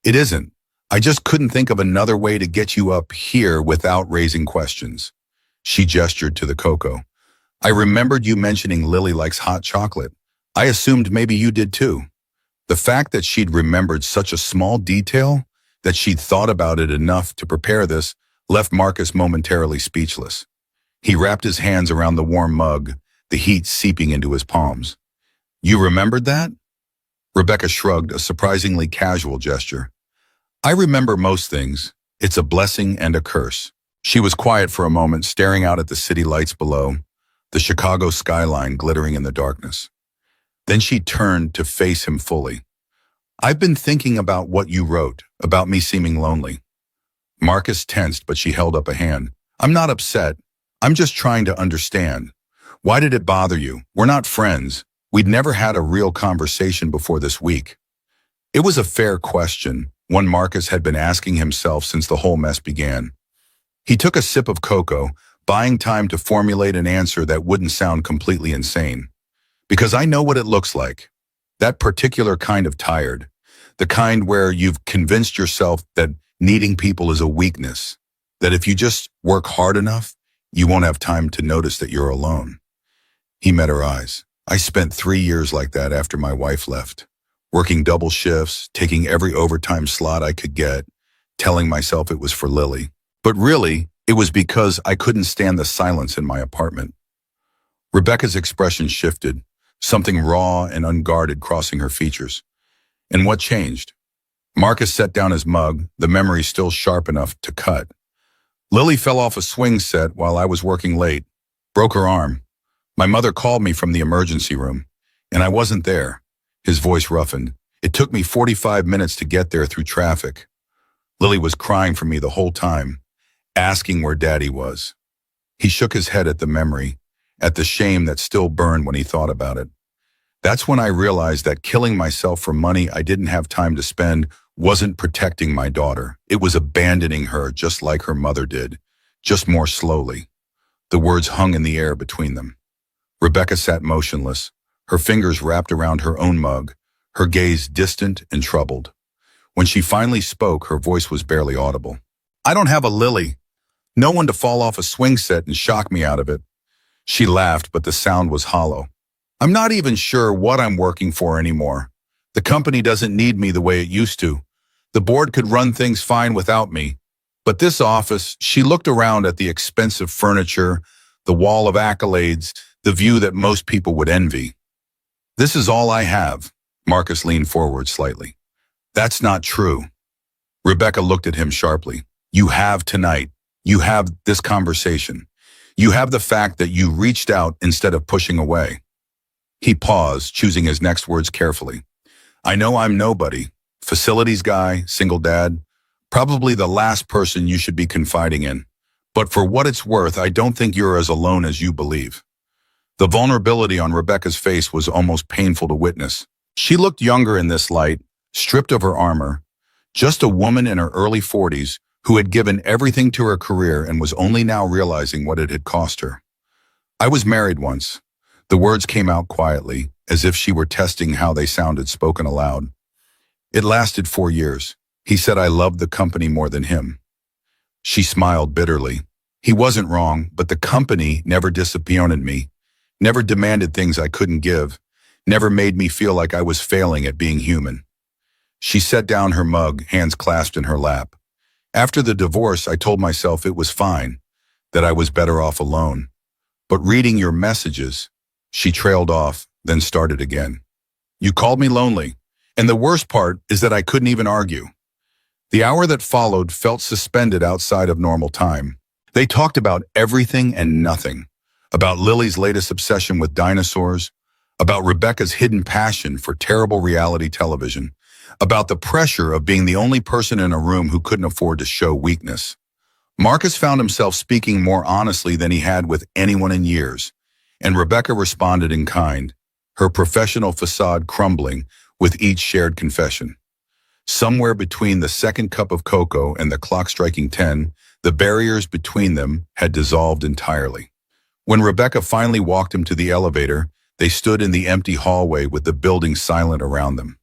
"It isn't. I just couldn't think of another way to get you up here without raising questions." She gestured to the cocoa. "I remembered you mentioning Lily likes hot chocolate. I assumed maybe you did too." The fact that she'd remembered such a small detail, that she'd thought about it enough to prepare this, left Marcus momentarily speechless. He wrapped his hands around the warm mug, the heat seeping into his palms. "You remembered that?" Rebecca shrugged, a surprisingly casual gesture. "I remember most things. It's a blessing and a curse." She was quiet for a moment, staring out at the city lights below, the Chicago skyline glittering in the darkness. Then she turned to face him fully. "I've been thinking about what you wrote, about me seeming lonely." Marcus tensed, but she held up a hand. "I'm not upset. I'm just trying to understand. Why did it bother you? We're not friends. We'd never had a real conversation before this week." It was a fair question, one Marcus had been asking himself since the whole mess began. He took a sip of cocoa, buying time to formulate an answer that wouldn't sound completely insane. "Because I know what it looks like. That particular kind of tired. The kind where you've convinced yourself that needing people is a weakness. That if you just work hard enough, you won't have time to notice that you're alone." He met her eyes. "I spent 3 years like that after my wife left. Working double shifts, taking every overtime slot I could get, telling myself it was for Lily. But really, it was because I couldn't stand the silence in my apartment." Rebecca's expression shifted, something raw and unguarded crossing her features. "And what changed?" Marcus set down his mug, the memory still sharp enough to cut. "Lily fell off a swing set while I was working late. Broke her arm. My mother called me from the emergency room, and I wasn't there." His voice roughened. "It took me 45 minutes to get there through traffic. Lily was crying for me the whole time, asking where Daddy was." He shook his head at the memory, at the shame that still burned when he thought about it. "That's when I realized that killing myself for money I didn't have time to spend wasn't protecting my daughter. It was abandoning her just like her mother did, just more slowly." The words hung in the air between them. Rebecca sat motionless, her fingers wrapped around her own mug, her gaze distant and troubled. When she finally spoke, her voice was barely audible. "I don't have a Lily. No one to fall off a swing set and shock me out of it." She laughed, but the sound was hollow. "I'm not even sure what I'm working for anymore. The company doesn't need me the way it used to. The board could run things fine without me. But this office," she looked around at the expensive furniture, the wall of accolades, the view that most people would envy. "This is all I have." Marcus leaned forward slightly. "That's not true." Rebecca looked at him sharply. "You have tonight. You have this conversation. You have the fact that you reached out instead of pushing away." He paused, choosing his next words carefully. "I know I'm nobody. Facilities guy, single dad. Probably the last person you should be confiding in. But for what it's worth, I don't think you're as alone as you believe." The vulnerability on Rebecca's face was almost painful to witness. She looked younger in this light, stripped of her armor, just a woman in her early 40s who had given everything to her career and was only now realizing what it had cost her. "I was married once." The words came out quietly, as if she were testing how they sounded spoken aloud. "It lasted 4 years. He said I loved the company more than him." She smiled bitterly. "He wasn't wrong, but the company never disappointed me, never demanded things I couldn't give, never made me feel like I was failing at being human. She set down her mug, hands clasped in her lap. After the divorce, I told myself it was fine, that I was better off alone. But reading your messages, she trailed off, then started again. You called me lonely, and the worst part is that I couldn't even argue. The hour that followed felt suspended outside of normal time. They talked about everything and nothing. About Lily's latest obsession with dinosaurs, about Rebecca's hidden passion for terrible reality television, about the pressure of being the only person in a room who couldn't afford to show weakness. Marcus found himself speaking more honestly than he had with anyone in years, and Rebecca responded in kind, her professional facade crumbling with each shared confession. Somewhere between the second cup of cocoa and the clock striking 10, the barriers between them had dissolved entirely. When Rebecca finally walked him to the elevator, they stood in the empty hallway with the building silent around them.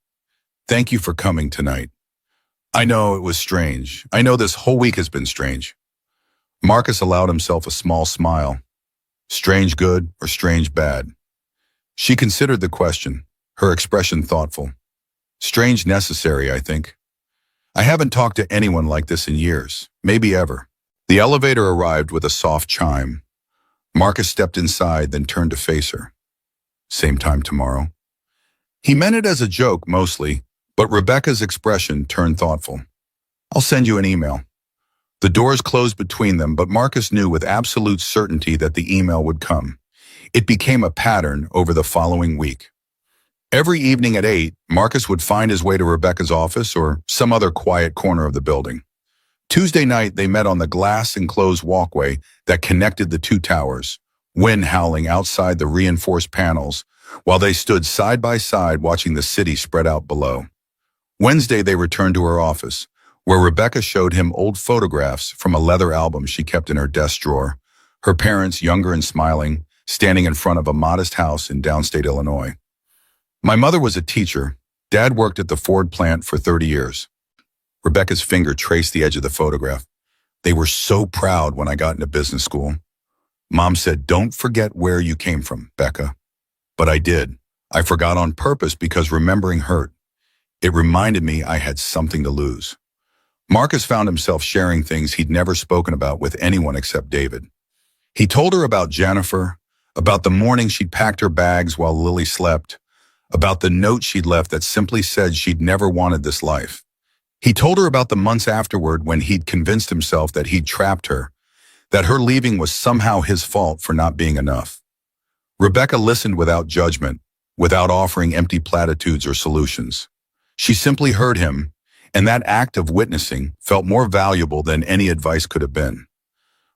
Thank you for coming tonight. I know it was strange. I know this whole week has been strange. Marcus allowed himself a small smile. Strange good or strange bad? She considered the question, her expression thoughtful. Strange necessary, I think. I haven't talked to anyone like this in years, maybe ever. The elevator arrived with a soft chime. Marcus stepped inside, then turned to face her. Same time tomorrow. He meant it as a joke, mostly, but Rebecca's expression turned thoughtful. I'll send you an email. The doors closed between them, but Marcus knew with absolute certainty that the email would come. It became a pattern over the following week. Every evening at 8, Marcus would find his way to Rebecca's office or some other quiet corner of the building. Tuesday night, they met on the glass-enclosed walkway that connected the two towers, wind howling outside the reinforced panels, while they stood side by side watching the city spread out below. Wednesday, they returned to her office, where Rebecca showed him old photographs from a leather album she kept in her desk drawer, her parents, younger and smiling, standing in front of a modest house in downstate Illinois. My mother was a teacher. Dad worked at the Ford plant for 30 years. Rebecca's finger traced the edge of the photograph. They were so proud when I got into business school. Mom said, don't forget where you came from, Becca. But I did. I forgot on purpose because remembering hurt. It reminded me I had something to lose. Marcus found himself sharing things he'd never spoken about with anyone except David. He told her about Jennifer, about the morning she'd packed her bags while Lily slept, about the note she'd left that simply said she'd never wanted this life. He told her about the months afterward when he'd convinced himself that he'd trapped her, that her leaving was somehow his fault for not being enough. Rebecca listened without judgment, without offering empty platitudes or solutions. She simply heard him, and that act of witnessing felt more valuable than any advice could have been.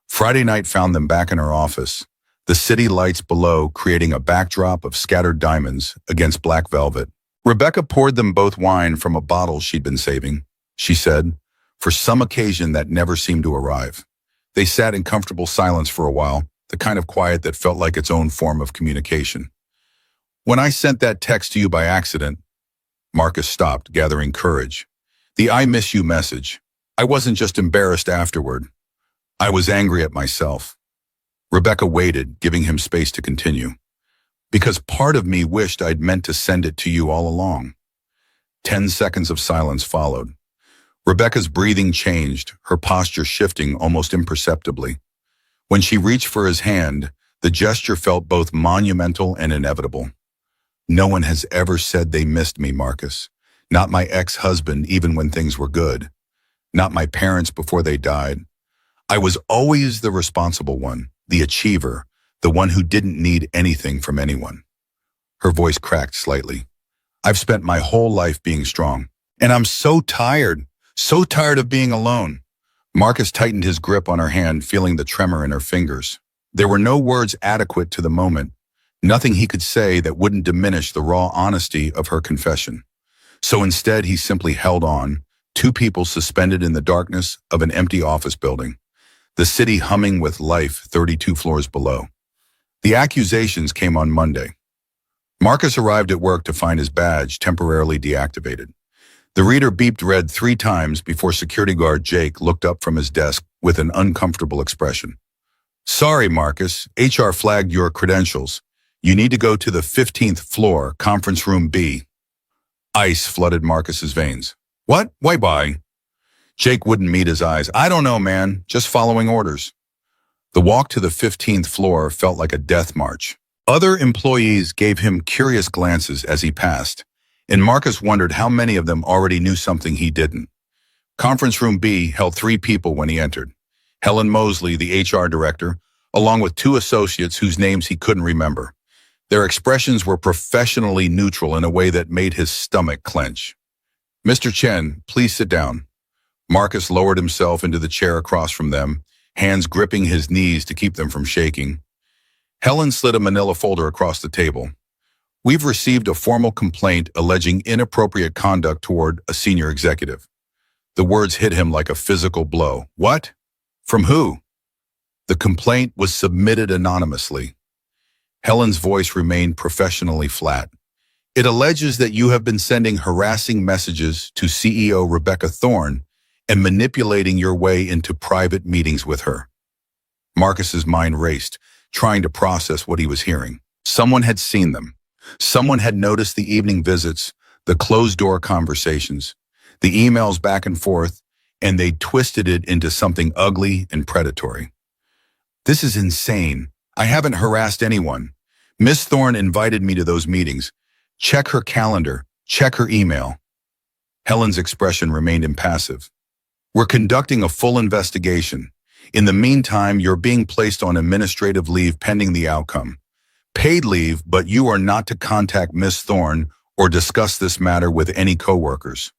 Friday night found them back in her office, the city lights below creating a backdrop of scattered diamonds against black velvet. Rebecca poured them both wine from a bottle she'd been saving, she said, for some occasion that never seemed to arrive. They sat in comfortable silence for a while, the kind of quiet that felt like its own form of communication. When I sent that text to you by accident, Marcus stopped, gathering courage. The I miss you message. I wasn't just embarrassed afterward. I was angry at myself. Rebecca waited, giving him space to continue. Because part of me wished I'd meant to send it to you all along. 10 seconds of silence followed. Rebecca's breathing changed, her posture shifting almost imperceptibly. When she reached for his hand, the gesture felt both monumental and inevitable. No one has ever said they missed me, Marcus. Not my ex-husband, even when things were good. Not my parents before they died. I was always the responsible one, the achiever, the one who didn't need anything from anyone. Her voice cracked slightly. I've spent my whole life being strong, and I'm so tired of being alone. Marcus tightened his grip on her hand, feeling the tremor in her fingers. There were no words adequate to the moment, nothing he could say that wouldn't diminish the raw honesty of her confession. So instead, he simply held on, two people suspended in the darkness of an empty office building, the city humming with life 32 floors below. The accusations came on Monday. Marcus arrived at work to find his badge temporarily deactivated. The reader beeped red 3 times before security guard Jake looked up from his desk with an uncomfortable expression. Sorry, Marcus, HR flagged your credentials. You need to go to the 15th floor, conference room B. Ice flooded Marcus's veins. What? Why bye? Jake wouldn't meet his eyes. I don't know, man. Just following orders. The walk to the 15th floor felt like a death march. Other employees gave him curious glances as he passed, and Marcus wondered how many of them already knew something he didn't. Conference room B held 3 people when he entered. Helen Mosley, the HR director, along with 2 associates whose names he couldn't remember. Their expressions were professionally neutral in a way that made his stomach clench. Mr. Chen, please sit down. Marcus lowered himself into the chair across from them, hands gripping his knees to keep them from shaking. Helen slid a manila folder across the table. We've received a formal complaint alleging inappropriate conduct toward a senior executive. The words hit him like a physical blow. What? From who? The complaint was submitted anonymously. Helen's voice remained professionally flat. It alleges that you have been sending harassing messages to CEO Rebecca Thorne and manipulating your way into private meetings with her. Marcus's mind raced, trying to process what he was hearing. Someone had seen them. Someone had noticed the evening visits, the closed-door conversations, the emails back and forth, and they twisted it into something ugly and predatory. This is insane. I haven't harassed anyone. Miss Thorne invited me to those meetings. Check her calendar. Check her email. Helen's expression remained impassive. We're conducting a full investigation. In the meantime, you're being placed on administrative leave pending the outcome. Paid leave, but you are not to contact Miss Thorne or discuss this matter with any coworkers.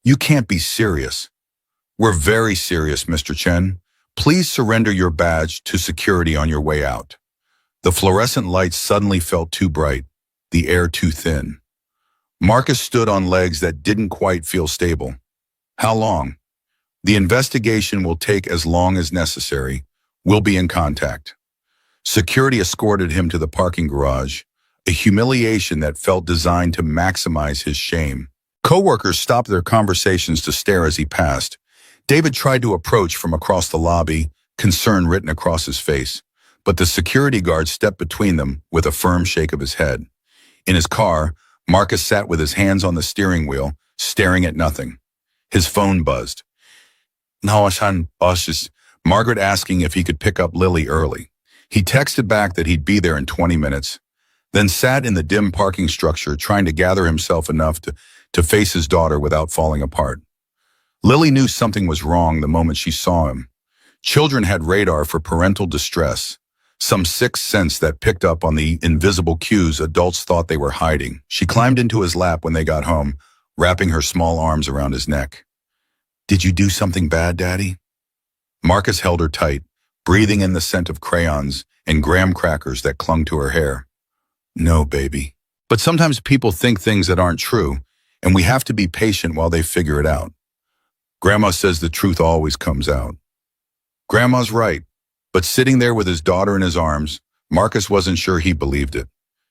You can't be serious. We're very serious, Mr. Chen. Please surrender your badge to security on your way out. The fluorescent lights suddenly felt too bright, the air too thin. Marcus stood on legs that didn't quite feel stable. How long? The investigation will take as long as necessary. We'll be in contact. Security escorted him to the parking garage, a humiliation that felt designed to maximize his shame. Coworkers stopped their conversations to stare as he passed. David tried to approach from across the lobby, concern written across his face, but the security guard stepped between them with a firm shake of his head. In his car, Marcus sat with his hands on the steering wheel, staring at nothing. His phone buzzed. Margaret asking if he could pick up Lily early. He texted back that he'd be there in 20 minutes, then sat in the dim parking structure trying to gather himself enough to face his daughter without falling apart. Lily knew something was wrong the moment she saw him. Children had radar for parental distress, some sixth sense that picked up on the invisible cues adults thought they were hiding. She climbed into his lap when they got home, wrapping her small arms around his neck. Did you do something bad, Daddy? Marcus held her tight, breathing in the scent of crayons and graham crackers that clung to her hair. No, baby. But sometimes people think things that aren't true, and we have to be patient while they figure it out. Grandma says the truth always comes out. Grandma's right, but sitting there with his daughter in his arms, Marcus wasn't sure he believed it.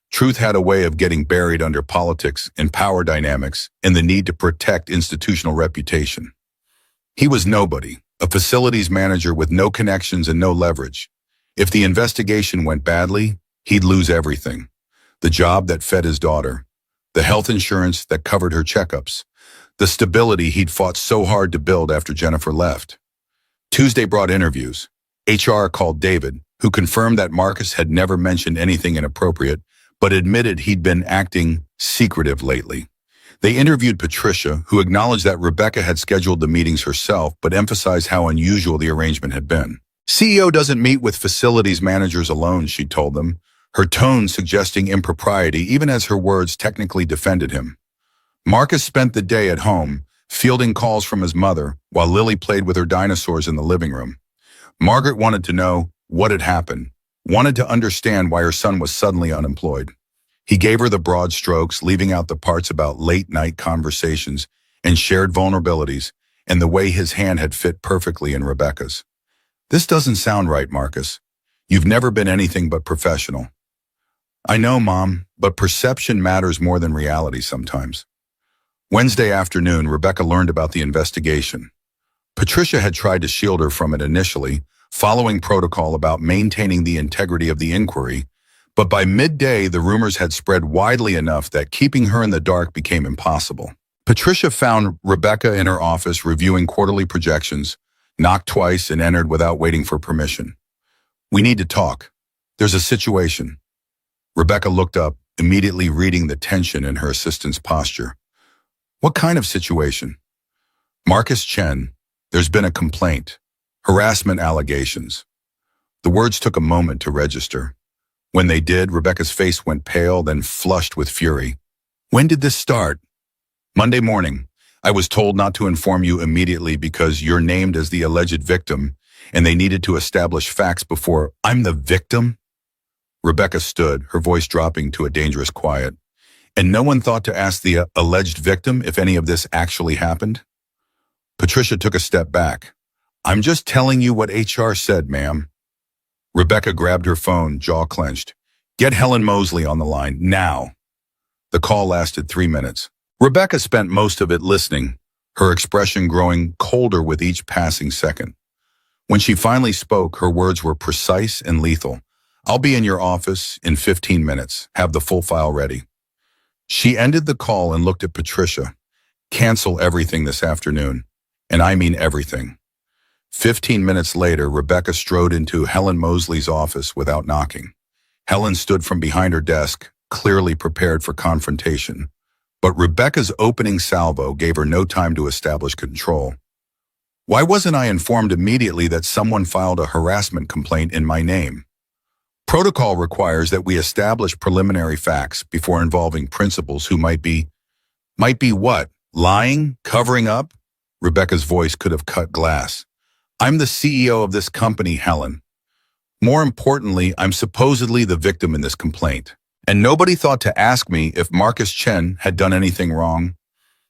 Truth had a way of getting buried under politics and power dynamics and the need to protect institutional reputation. He was nobody, a facilities manager with no connections and no leverage. If the investigation went badly, he'd lose everything. The job that fed his daughter, the health insurance that covered her checkups, the stability he'd fought so hard to build after Jennifer left. Tuesday brought interviews. HR called David, who confirmed that Marcus had never mentioned anything inappropriate, but admitted he'd been acting secretive lately. They interviewed Patricia, who acknowledged that Rebecca had scheduled the meetings herself, but emphasized how unusual the arrangement had been. CEO doesn't meet with facilities managers alone, she told them, her tone suggesting impropriety even as her words technically defended him. Marcus spent the day at home, fielding calls from his mother, while Lily played with her dinosaurs in the living room. Margaret wanted to know what had happened, wanted to understand why her son was suddenly unemployed. He gave her the broad strokes, leaving out the parts about late-night conversations and shared vulnerabilities, and the way his hand had fit perfectly in Rebecca's. This doesn't sound right, Marcus. You've never been anything but professional. I know, Mom, but perception matters more than reality sometimes. Wednesday afternoon, Rebecca learned about the investigation. Patricia had tried to shield her from it initially, following protocol about maintaining the integrity of the inquiry, But by midday, the rumors had spread widely enough that keeping her in the dark became impossible. Patricia found Rebecca in her office reviewing quarterly projections, knocked twice and entered without waiting for permission. "We need to talk. There's a situation." Rebecca looked up, immediately reading the tension in her assistant's posture. "What kind of situation?" "Marcus Chen. There's been a complaint. Harassment allegations." The words took a moment to register. When they did, Rebecca's face went pale, then flushed with fury. "When did this start?" "Monday morning. I was told not to inform you immediately because you're named as the alleged victim, and they needed to establish facts before—" "I'm the victim?" Rebecca stood, her voice dropping to a dangerous quiet. "And no one thought to ask the alleged victim if any of this actually happened?" Patricia took a step back. "I'm just telling you what HR said, ma'am." Rebecca grabbed her phone, jaw clenched. "Get Helen Mosley on the line, now." The call lasted 3 minutes. Rebecca spent most of it listening, her expression growing colder with each passing second. When she finally spoke, her words were precise and lethal. "I'll be in your office in 15 minutes. Have the full file ready." She ended the call and looked at Patricia. "Cancel everything this afternoon. And I mean everything." 15 minutes later, Rebecca strode into Helen Mosley's office without knocking. Helen stood from behind her desk, clearly prepared for confrontation. But Rebecca's opening salvo gave her no time to establish control. "Why wasn't I informed immediately that someone filed a harassment complaint in my name? Protocol requires that we establish preliminary facts before involving principals who might be what? Lying? Covering up?" Rebecca's voice could have cut glass. "I'm the CEO of this company, Helen. More importantly, I'm supposedly the victim in this complaint. And nobody thought to ask me if Marcus Chen had done anything wrong."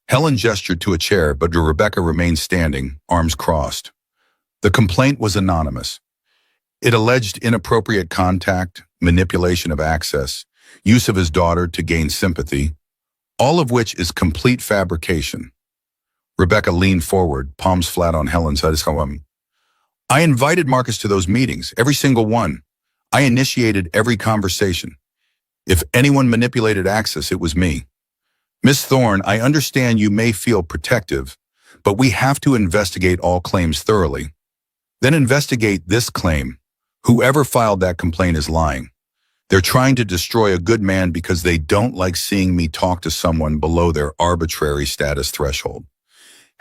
Helen gestured to a chair, but Rebecca remained standing, arms crossed. The complaint was anonymous. It alleged inappropriate contact, manipulation of access, use of his daughter to gain sympathy, all of which is complete fabrication. Rebecca leaned forward, palms flat on Helen's head. "I invited Marcus to those meetings, every single one. I initiated every conversation. If anyone manipulated access, it was me. Miss Thorne, I understand you may feel protective, but we have to investigate all claims thoroughly. Then investigate this claim. Whoever filed that complaint is lying. They're trying to destroy a good man because they don't like seeing me talk to someone below their arbitrary status threshold."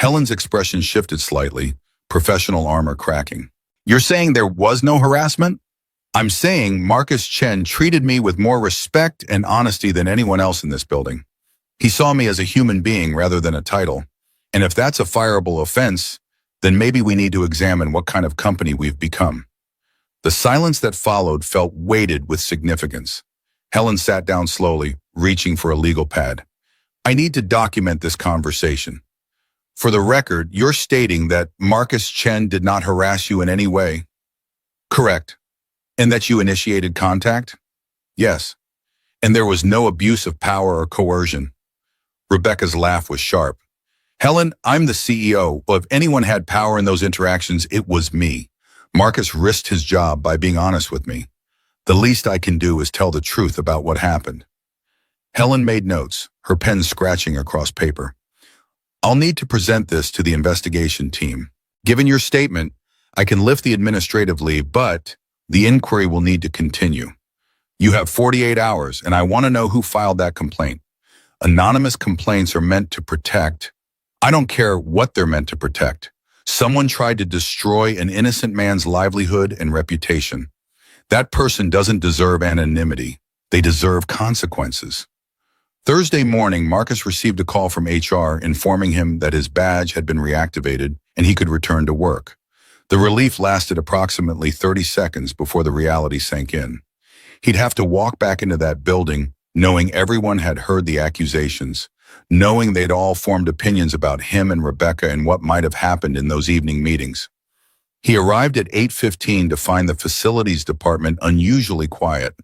Helen's expression shifted slightly, professional armor cracking. "You're saying there was no harassment?" "I'm saying Marcus Chen treated me with more respect and honesty than anyone else in this building. He saw me as a human being rather than a title. And if that's a fireable offense, then maybe we need to examine what kind of company we've become." The silence that followed felt weighted with significance. Helen sat down slowly, reaching for a legal pad. "I need to document this conversation. For the record, you're stating that Marcus Chen did not harass you in any way?" "Correct. And that you initiated contact?" "Yes. And there was no abuse of power or coercion." Rebecca's laugh was sharp. "Helen, I'm the CEO. Well, if anyone had power in those interactions, it was me. Marcus risked his job by being honest with me. The least I can do is tell the truth about what happened." Helen made notes, her pen scratching across paper. "I'll need to present this to the investigation team. Given your statement, I can lift the administrative leave, but the inquiry will need to continue. You have 48 hours, and I want to know who filed that complaint. Anonymous complaints are meant to protect. I don't care what they're meant to protect. Someone tried to destroy an innocent man's livelihood and reputation. That person doesn't deserve anonymity. They deserve consequences." Thursday morning, Marcus received a call from HR informing him that his badge had been reactivated and he could return to work. The relief lasted approximately 30 seconds before the reality sank in. He'd have to walk back into that building, knowing everyone had heard the accusations, knowing they'd all formed opinions about him and Rebecca and what might have happened in those evening meetings. He arrived at 8:15 to find the facilities department unusually quiet.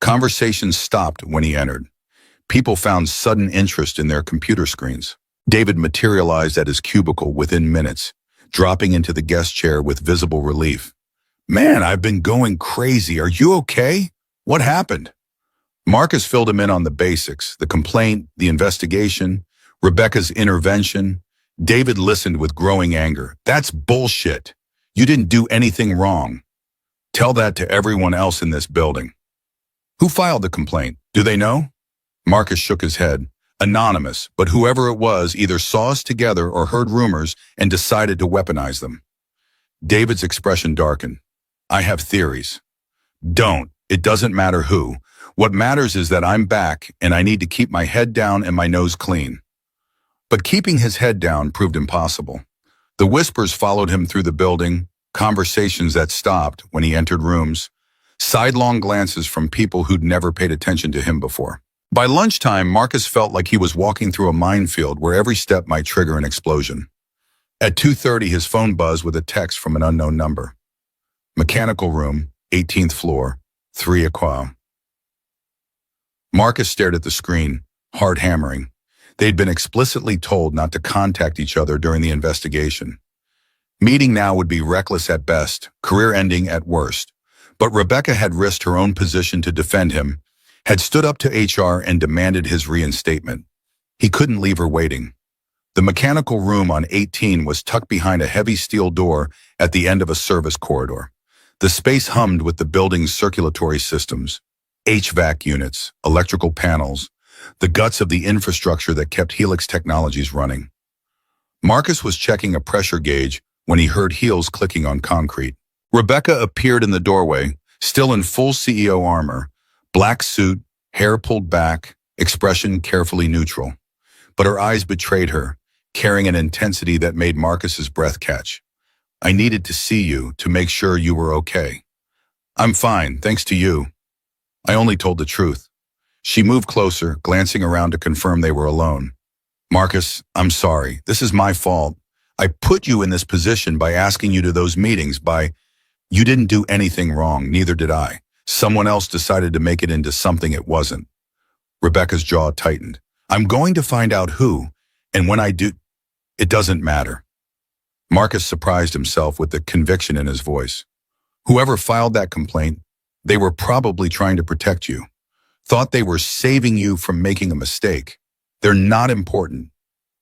Conversations stopped when he entered. People found sudden interest in their computer screens. David materialized at his cubicle within minutes, dropping into the guest chair with visible relief. "Man, I've been going crazy. Are you okay?" What happened? Marcus filled him in on the basics, the complaint, the investigation, Rebecca's intervention. David listened with growing anger. That's bullshit. You didn't do anything wrong. Tell that to everyone else in this building. Who filed the complaint? Do they know? Marcus shook his head. Anonymous, but whoever it was either saw us together or heard rumors and decided to weaponize them. David's expression darkened. I have theories. Don't. It doesn't matter who. What matters is that I'm back and I need to keep my head down and my nose clean. But keeping his head down proved impossible. The whispers followed him through the building, conversations that stopped when he entered rooms, sidelong glances from people who'd never paid attention to him before. By lunchtime, Marcus felt like he was walking through a minefield where every step might trigger an explosion. At 2:30, his phone buzzed with a text from an unknown number. Mechanical room, 18th floor, 3 o'clock. Marcus stared at the screen, heart hammering. They'd been explicitly told not to contact each other during the investigation. Meeting now would be reckless at best, career-ending at worst. But Rebecca had risked her own position to defend him, had stood up to HR and demanded his reinstatement. He couldn't leave her waiting. The mechanical room on 18 was tucked behind a heavy steel door at the end of a service corridor. The space hummed with the building's circulatory systems, HVAC units, electrical panels, the guts of the infrastructure that kept Helix Technologies running. Marcus was checking a pressure gauge when he heard heels clicking on concrete. Rebecca appeared in the doorway, still in full CEO armor, black suit, hair pulled back, expression carefully neutral. But her eyes betrayed her, carrying an intensity that made Marcus's breath catch. I needed to see you to make sure you were okay. I'm fine, thanks to you. I only told the truth. She moved closer, glancing around to confirm they were alone. Marcus, I'm sorry. This is my fault. I put you in this position by asking you to those meetings, You didn't do anything wrong, neither did I. Someone else decided to make it into something it wasn't. Rebecca's jaw tightened. I'm going to find out who, and when I do, it doesn't matter. Marcus surprised himself with the conviction in his voice. Whoever filed that complaint, they were probably trying to protect you. Thought they were saving you from making a mistake. They're not important.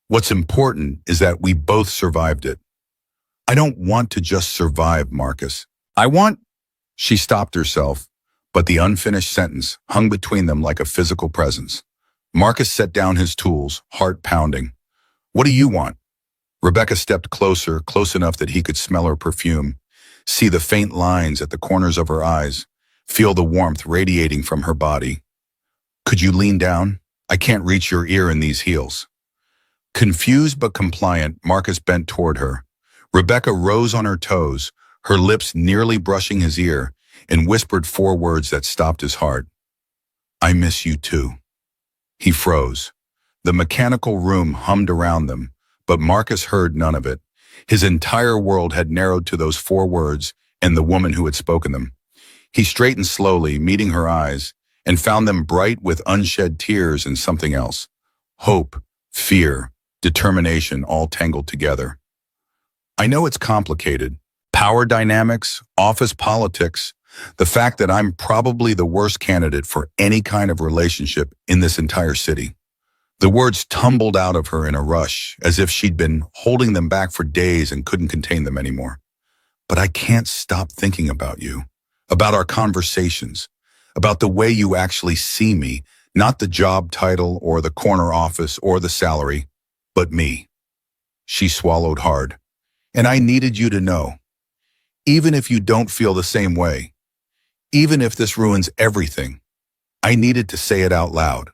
What's important is that we both survived it. I don't want to just survive, Marcus. She stopped herself, but the unfinished sentence hung between them like a physical presence. Marcus set down his tools, heart pounding. What do you want? Rebecca stepped closer, close enough that he could smell her perfume, see the faint lines at the corners of her eyes, feel the warmth radiating from her body. Could you lean down? I can't reach your ear in these heels. Confused but compliant, Marcus bent toward her. Rebecca rose on her toes, her lips nearly brushing his ear, and whispered 4 words that stopped his heart. I miss you too. He froze. The mechanical room hummed around them, but Marcus heard none of it. His entire world had narrowed to those 4 words and the woman who had spoken them. He straightened slowly, meeting her eyes, and found them bright with unshed tears and something else. Hope, fear, determination all tangled together. I know it's complicated. Power dynamics, office politics, the fact that I'm probably the worst candidate for any kind of relationship in this entire city. The words tumbled out of her in a rush, as if she'd been holding them back for days and couldn't contain them anymore. But I can't stop thinking about you, about our conversations, about the way you actually see me, not the job title or the corner office or the salary, but me. She swallowed hard. And I needed you to know. Even if you don't feel the same way, even if this ruins everything, I needed to say it out loud.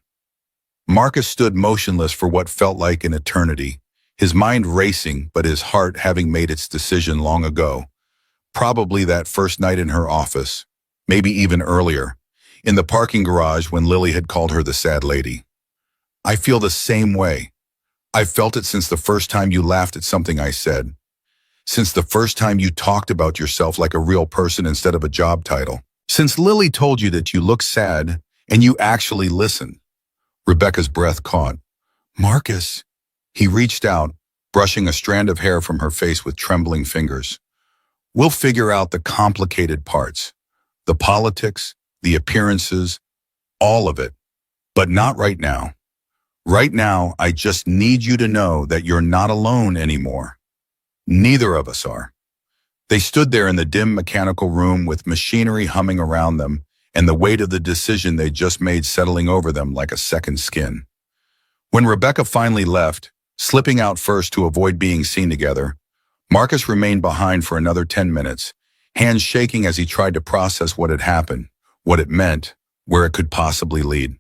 Marcus stood motionless for what felt like an eternity, his mind racing but his heart having made its decision long ago. Probably that first night in her office, maybe even earlier, in the parking garage when Lily had called her the sad lady. I feel the same way. I've felt it since the first time you laughed at something I said. Since the first time you talked about yourself like a real person instead of a job title. Since Lily told you that you look sad and you actually listened. Rebecca's breath caught. Marcus. He reached out, brushing a strand of hair from her face with trembling fingers. We'll figure out the complicated parts. The politics, the appearances, all of it. But not right now. Right now, I just need you to know that you're not alone anymore. Neither of us are. They stood there in the dim mechanical room with machinery humming around them and the weight of the decision they'd just made settling over them like a second skin. When Rebecca finally left, slipping out first to avoid being seen together, Marcus remained behind for another 10 minutes, hands shaking as he tried to process what had happened, what it meant, where it could possibly lead.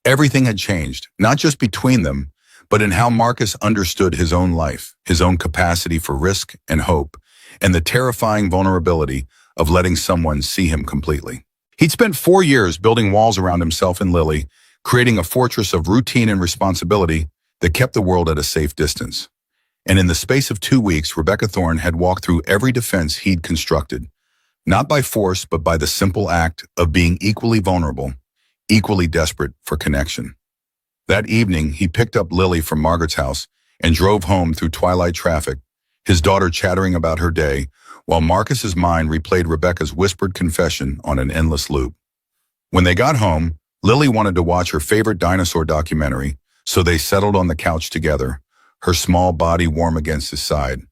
Everything had changed, not just between them, but in how Marcus understood his own life, his own capacity for risk and hope, and the terrifying vulnerability of letting someone see him completely. He'd spent 4 years building walls around himself and Lily, creating a fortress of routine and responsibility that kept the world at a safe distance. And in the space of 2 weeks, Rebecca Thorne had walked through every defense he'd constructed, not by force, but by the simple act of being equally vulnerable, equally desperate for connection. That evening, he picked up Lily from Margaret's house and drove home through twilight traffic, his daughter chattering about her day, while Marcus's mind replayed Rebecca's whispered confession on an endless loop. When they got home, Lily wanted to watch her favorite dinosaur documentary, so they settled on the couch together, her small body warm against his side.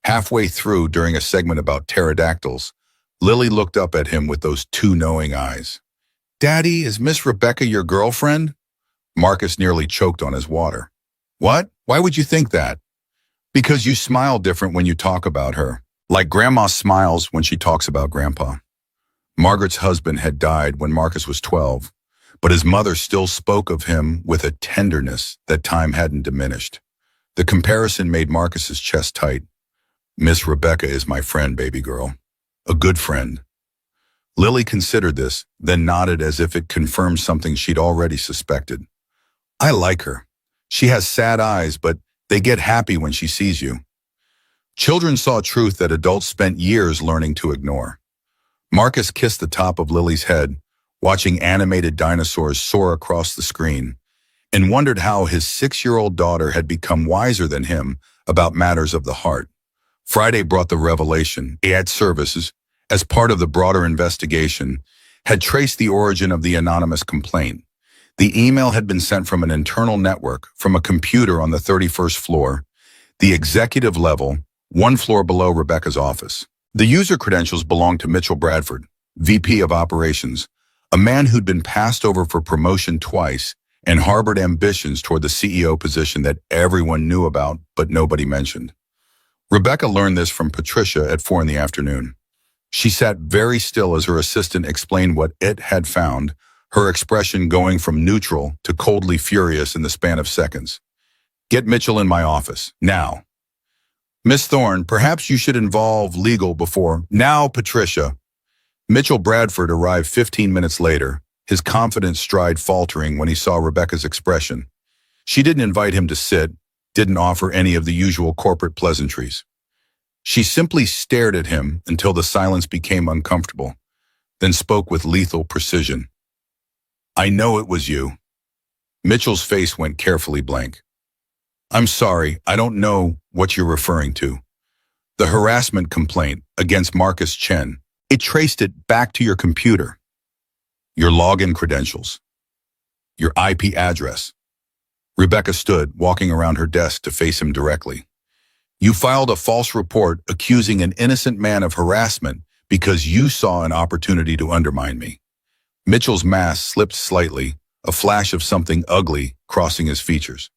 Halfway through, during a segment about pterodactyls, Lily looked up at him with those two knowing eyes. "Daddy, is Miss Rebecca your girlfriend?" Marcus nearly choked on his water. "What? Why would you think that?" "Because you smile different when you talk about her, like Grandma smiles when she talks about Grandpa." Margaret's husband had died when Marcus was 12, but his mother still spoke of him with a tenderness that time hadn't diminished. The comparison made Marcus's chest tight. "Miss Rebecca is my friend, baby girl. A good friend." Lily considered this, then nodded as if it confirmed something she'd already suspected. "I like her. She has sad eyes, but they get happy when she sees you." Children saw truth that adults spent years learning to ignore. Marcus kissed the top of Lily's head, watching animated dinosaurs soar across the screen, and wondered how his 6-year-old daughter had become wiser than him about matters of the heart. Friday brought the revelation. Ad Services, as part of the broader investigation, had traced the origin of the anonymous complaint. The email had been sent from an internal network, from a computer on the 31st floor, the executive level, 1 floor below Rebecca's office. The user credentials belonged to Mitchell Bradford, VP of Operations, a man who'd been passed over for promotion twice and harbored ambitions toward the CEO position that everyone knew about but nobody mentioned. Rebecca learned this from Patricia at 4 in the afternoon. She sat very still as her assistant explained what it had found, her expression going from neutral to coldly furious in the span of seconds. "Get Mitchell in my office, now." "Miss Thorne, perhaps you should involve legal before—" "Now, Patricia." Mitchell Bradford arrived 15 minutes later, his confident stride faltering when he saw Rebecca's expression. She didn't invite him to sit, didn't offer any of the usual corporate pleasantries. She simply stared at him until the silence became uncomfortable, then spoke with lethal precision. "I know it was you." Mitchell's face went carefully blank. "I'm sorry, I don't know what you're referring to." "The harassment complaint against Marcus Chen. It traced it back to your computer. Your login credentials. Your IP address." Rebecca stood, walking around her desk to face him directly. "You filed a false report accusing an innocent man of harassment because you saw an opportunity to undermine me." Mitchell's mask slipped slightly, a flash of something ugly crossing his features.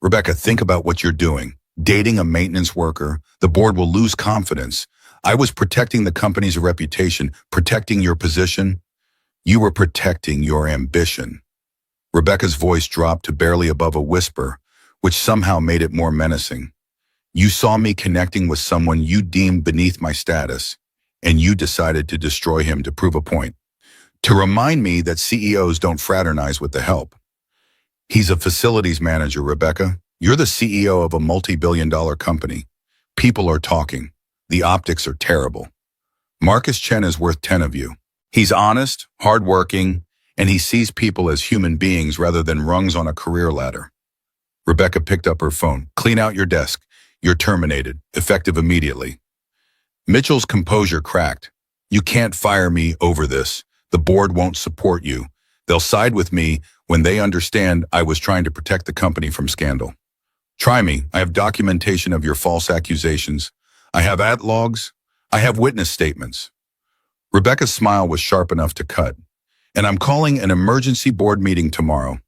"Rebecca, think about what you're doing. Dating a maintenance worker, the board will lose confidence. I was protecting the company's reputation, protecting your position. You were protecting your ambition." Rebecca's voice dropped to barely above a whisper, which somehow made it more menacing. "You saw me connecting with someone you deemed beneath my status, and you decided to destroy him to prove a point. To remind me that CEOs don't fraternize with the help." "He's a facilities manager, Rebecca. You're the CEO of a multi-billion-dollar company. People are talking. The optics are terrible. Marcus Chen is worth 10 of you. He's honest, hardworking, and he sees people as human beings rather than rungs on a career ladder." Rebecca picked up her phone. "Clean out your desk. You're terminated, effective immediately." Mitchell's composure cracked. "You can't fire me over this. The board won't support you. They'll side with me when they understand I was trying to protect the company from scandal. Try me. I have documentation of your false accusations. I have ad logs. I have witness statements. Rebecca's smile was sharp enough to cut. And I'm calling an emergency board meeting tomorrow.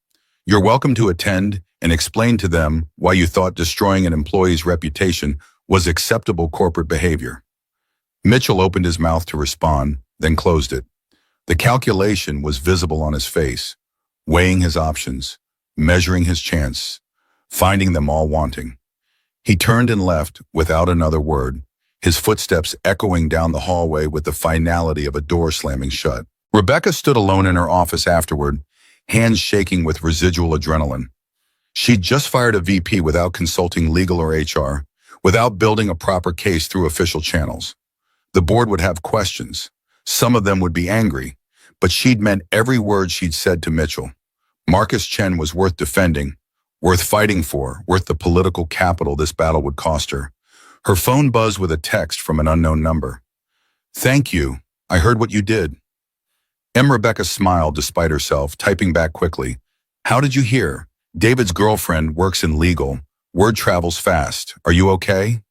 You're welcome to attend and explain to them why you thought destroying an employee's reputation was acceptable corporate behavior. Mitchell opened his mouth to respond, then closed it. The calculation was visible on his face, weighing his options, measuring his chance, finding them all wanting. He turned and left without another word, his footsteps echoing down the hallway with the finality of a door slamming shut. Rebecca stood alone in her office afterward, hands shaking with residual adrenaline. She'd just fired a VP without consulting legal or HR, without building a proper case through official channels. The board would have questions. Some of them would be angry, but she'd meant every word she'd said to Mitchell. Marcus Chen was worth defending, worth fighting for, worth the political capital this battle would cost her. Her phone buzzed with a text from an unknown number. "Thank you. I heard what you did." Rebecca smiled despite herself, typing back quickly. "How did you hear? David's girlfriend works in legal. Word travels fast. Are you okay?"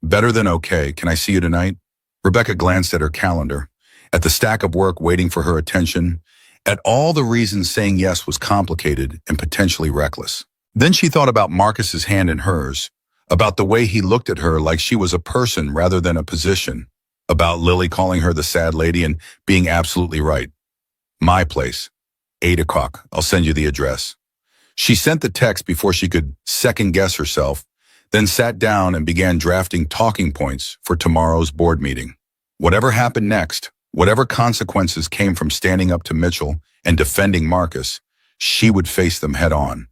"Better than okay. Can I see you tonight?" Rebecca glanced at her calendar, at the stack of work waiting for her attention, at all the reasons saying yes was complicated and potentially reckless. Then she thought about Marcus's hand in hers, about the way he looked at her like she was a person rather than a position, about Lily calling her the sad lady and being absolutely right. "My place. 8 o'clock. I'll send you the address." She sent the text before she could second-guess herself, then sat down and began drafting talking points for tomorrow's board meeting. Whatever happened next, whatever consequences came from standing up to Mitchell and defending Marcus, she would face them head-on.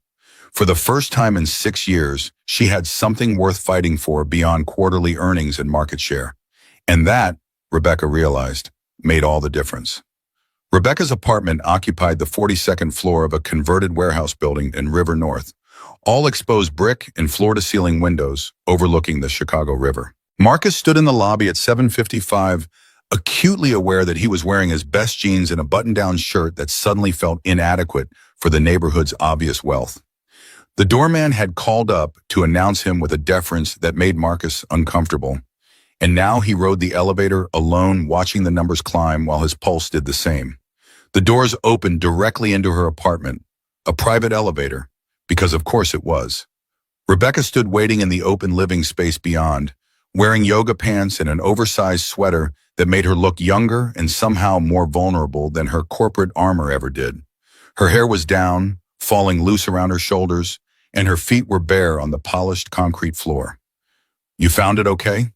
For the first time in 6 years, she had something worth fighting for beyond quarterly earnings and market share. And that, Rebecca realized, made all the difference. Rebecca's apartment occupied the 42nd floor of a converted warehouse building in River North, all exposed brick and floor-to-ceiling windows overlooking the Chicago River. Marcus stood in the lobby at 7:55, acutely aware that he was wearing his best jeans and a button-down shirt that suddenly felt inadequate for the neighborhood's obvious wealth. The doorman had called up to announce him with a deference that made Marcus uncomfortable. And now he rode the elevator alone, watching the numbers climb while his pulse did the same. The doors opened directly into her apartment, a private elevator, because of course it was. Rebecca stood waiting in the open living space beyond, wearing yoga pants and an oversized sweater that made her look younger and somehow more vulnerable than her corporate armor ever did. Her hair was down, falling loose around her shoulders, and her feet were bare on the polished concrete floor. "You found it okay?"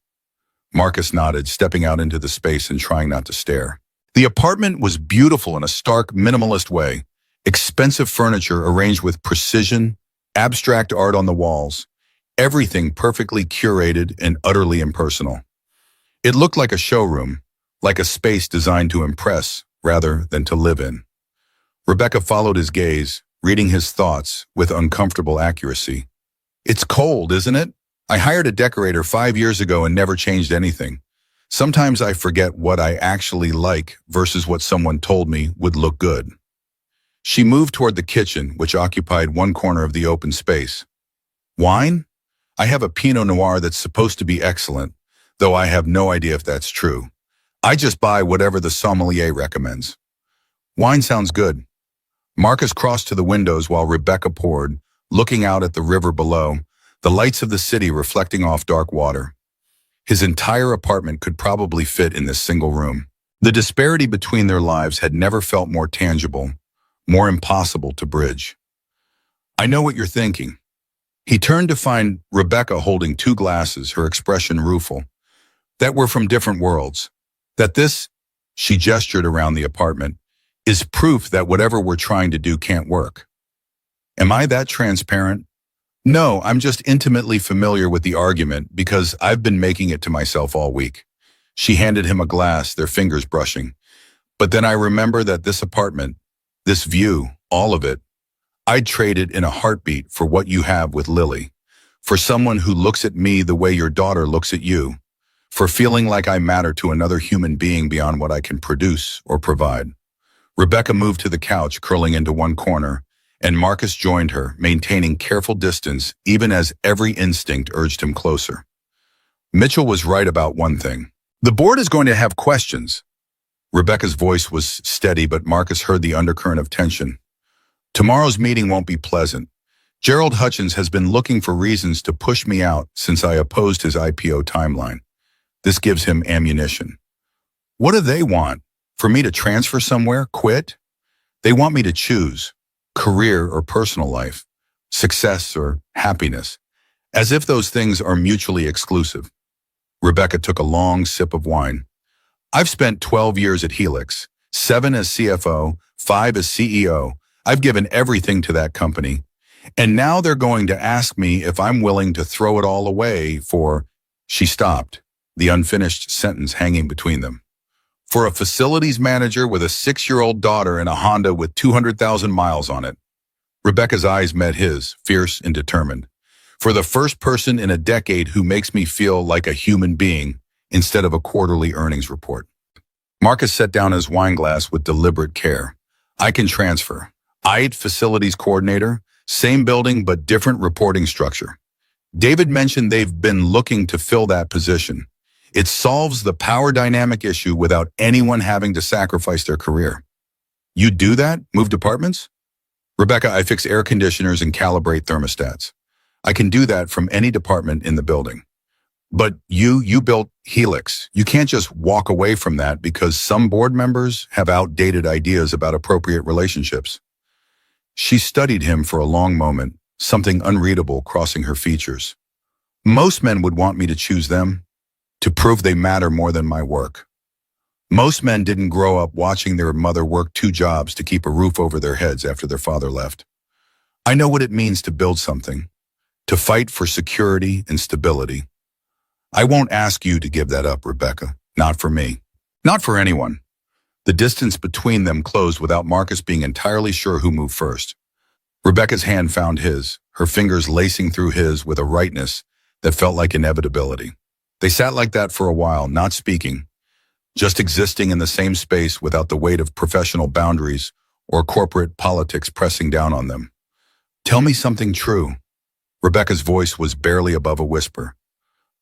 Marcus nodded, stepping out into the space and trying not to stare. The apartment was beautiful in a stark, minimalist way. Expensive furniture arranged with precision, abstract art on the walls, everything perfectly curated and utterly impersonal. It looked like a showroom, like a space designed to impress rather than to live in. Rebecca followed his gaze, reading his thoughts with uncomfortable accuracy. "It's cold, isn't it? I hired a decorator 5 years ago and never changed anything. Sometimes I forget what I actually like versus what someone told me would look good." She moved toward the kitchen, which occupied one corner of the open space. "Wine? I have a Pinot Noir that's supposed to be excellent, though I have no idea if that's true. I just buy whatever the sommelier recommends." "Wine sounds good." Marcus crossed to the windows while Rebecca poured, looking out at the river below, the lights of the city reflecting off dark water. His entire apartment could probably fit in this single room. The disparity between their lives had never felt more tangible, more impossible to bridge. "I know what you're thinking." He turned to find Rebecca holding 2 glasses, her expression rueful. "That we're from different worlds. That this," she gestured around the apartment, "is proof that whatever we're trying to do can't work." Am I that transparent? No, I'm just intimately familiar with the argument because I've been making it to myself all week. She handed him a glass, their fingers brushing. But then I remember that this apartment, this view, all of it, I'd trade it in a heartbeat for what you have with Lily, for someone who looks at me the way your daughter looks at you, for feeling like I matter to another human being beyond what I can produce or provide. Rebecca moved to the couch, curling into one corner, and Marcus joined her, maintaining careful distance even as every instinct urged him closer. Mitchell was right about one thing. The board is going to have questions. Rebecca's voice was steady, but Marcus heard the undercurrent of tension. Tomorrow's meeting won't be pleasant. Gerald Hutchins has been looking for reasons to push me out since I opposed his IPO timeline. This gives him ammunition. What do they want? For me to transfer somewhere? Quit? They want me to choose career or personal life, success or happiness, as if those things are mutually exclusive. Rebecca took a long sip of wine. I've spent 12 years at Helix, 7 as CFO, 5 as CEO. I've given everything to that company. And now they're going to ask me if I'm willing to throw it all away for... She stopped, the unfinished sentence hanging between them. For a facilities manager with a 6-year-old daughter and a Honda with 200,000 miles on it. Rebecca's eyes met his, fierce and determined. For the first person in a decade who makes me feel like a human being instead of a quarterly earnings report. Marcus set down his wine glass with deliberate care. I can transfer. IT facilities coordinator, same building but different reporting structure. David mentioned they've been looking to fill that position. It solves the power dynamic issue without anyone having to sacrifice their career. You do that? Move departments? Rebecca, I fix air conditioners and calibrate thermostats. I can do that from any department in the building. But you built Helix. You can't just walk away from that because some board members have outdated ideas about appropriate relationships. She studied him for a long moment, something unreadable crossing her features. Most men would want me to choose them, to prove they matter more than my work. Most men didn't grow up watching their mother work 2 jobs to keep a roof over their heads after their father left. I know what it means to build something, to fight for security and stability. I won't ask you to give that up, Rebecca. Not for me. Not for anyone. The distance between them closed without Marcus being entirely sure who moved first. Rebecca's hand found his, her fingers lacing through his with a rightness that felt like inevitability. They sat like that for a while, not speaking, just existing in the same space without the weight of professional boundaries or corporate politics pressing down on them. Tell me something true. Rebecca's voice was barely above a whisper.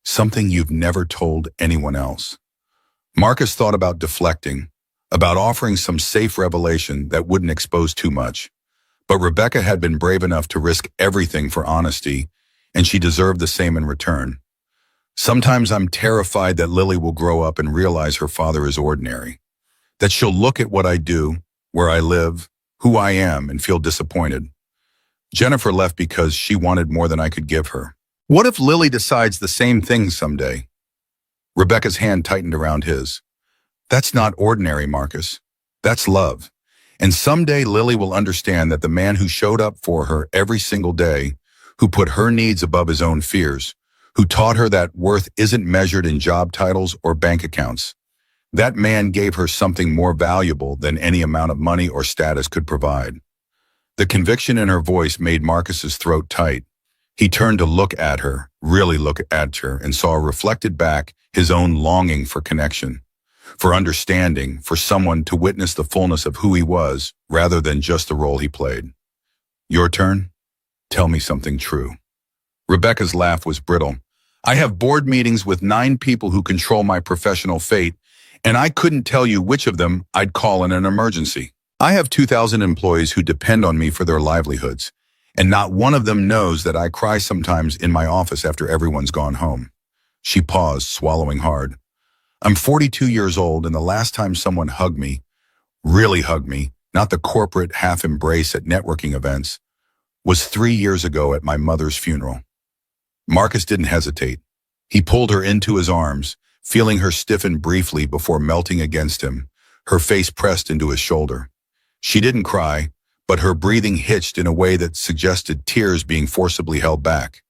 Something you've never told anyone else. Marcus thought about deflecting, about offering some safe revelation that wouldn't expose too much. But Rebecca had been brave enough to risk everything for honesty, and she deserved the same in return. Sometimes I'm terrified that Lily will grow up and realize her father is ordinary, that she'll look at what I do, where I live, who I am, and feel disappointed. Jennifer left because she wanted more than I could give her. What if Lily decides the same thing someday? Rebecca's hand tightened around his. That's not ordinary, Marcus. That's love. And someday Lily will understand that the man who showed up for her every single day, who put her needs above his own fears, who taught her that worth isn't measured in job titles or bank accounts, that man gave her something more valuable than any amount of money or status could provide. The conviction in her voice made Marcus's throat tight. He turned to look at her, really look at her, and saw reflected back his own longing for connection, for understanding, for someone to witness the fullness of who he was, rather than just the role he played. Your turn? Tell me something true. Rebecca's laugh was brittle. I have board meetings with 9 people who control my professional fate, and I couldn't tell you which of them I'd call in an emergency. I have 2,000 employees who depend on me for their livelihoods, and not one of them knows that I cry sometimes in my office after everyone's gone home. She paused, swallowing hard. I'm 42 years old, and the last time someone hugged me, really hugged me, not the corporate half embrace at networking events, was 3 years ago at my mother's funeral. Marcus didn't hesitate. He pulled her into his arms, feeling her stiffen briefly before melting against him, her face pressed into his shoulder. She didn't cry, but her breathing hitched in a way that suggested tears being forcibly held back.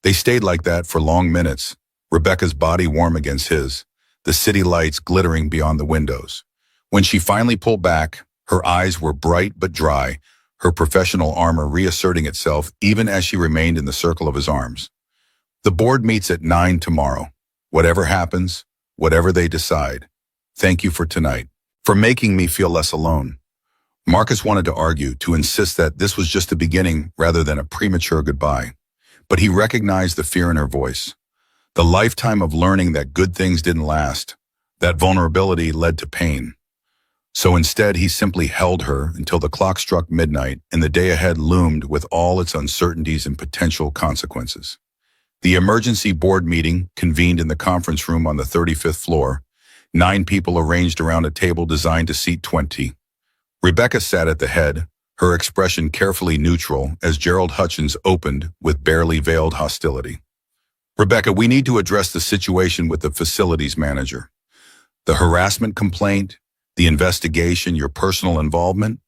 They stayed like that for long minutes, Rebecca's body warm against his, the city lights glittering beyond the windows. When she finally pulled back, her eyes were bright but dry, her professional armor reasserting itself even as she remained in the circle of his arms. The board meets at 9 tomorrow. Whatever happens, whatever they decide. Thank you for tonight, for making me feel less alone. Marcus wanted to argue, to insist that this was just the beginning rather than a premature goodbye. But he recognized the fear in her voice. The lifetime of learning that good things didn't last, that vulnerability led to pain. So instead, he simply held her until the clock struck midnight and the day ahead loomed with all its uncertainties and potential consequences. The emergency board meeting convened in the conference room on the 35th floor. 9 people arranged around a table designed to seat 20. Rebecca sat at the head, her expression carefully neutral as Gerald Hutchins opened with barely veiled hostility. "Rebecca, we need to address the situation with the facilities manager. The harassment complaint, the investigation, your personal involvement,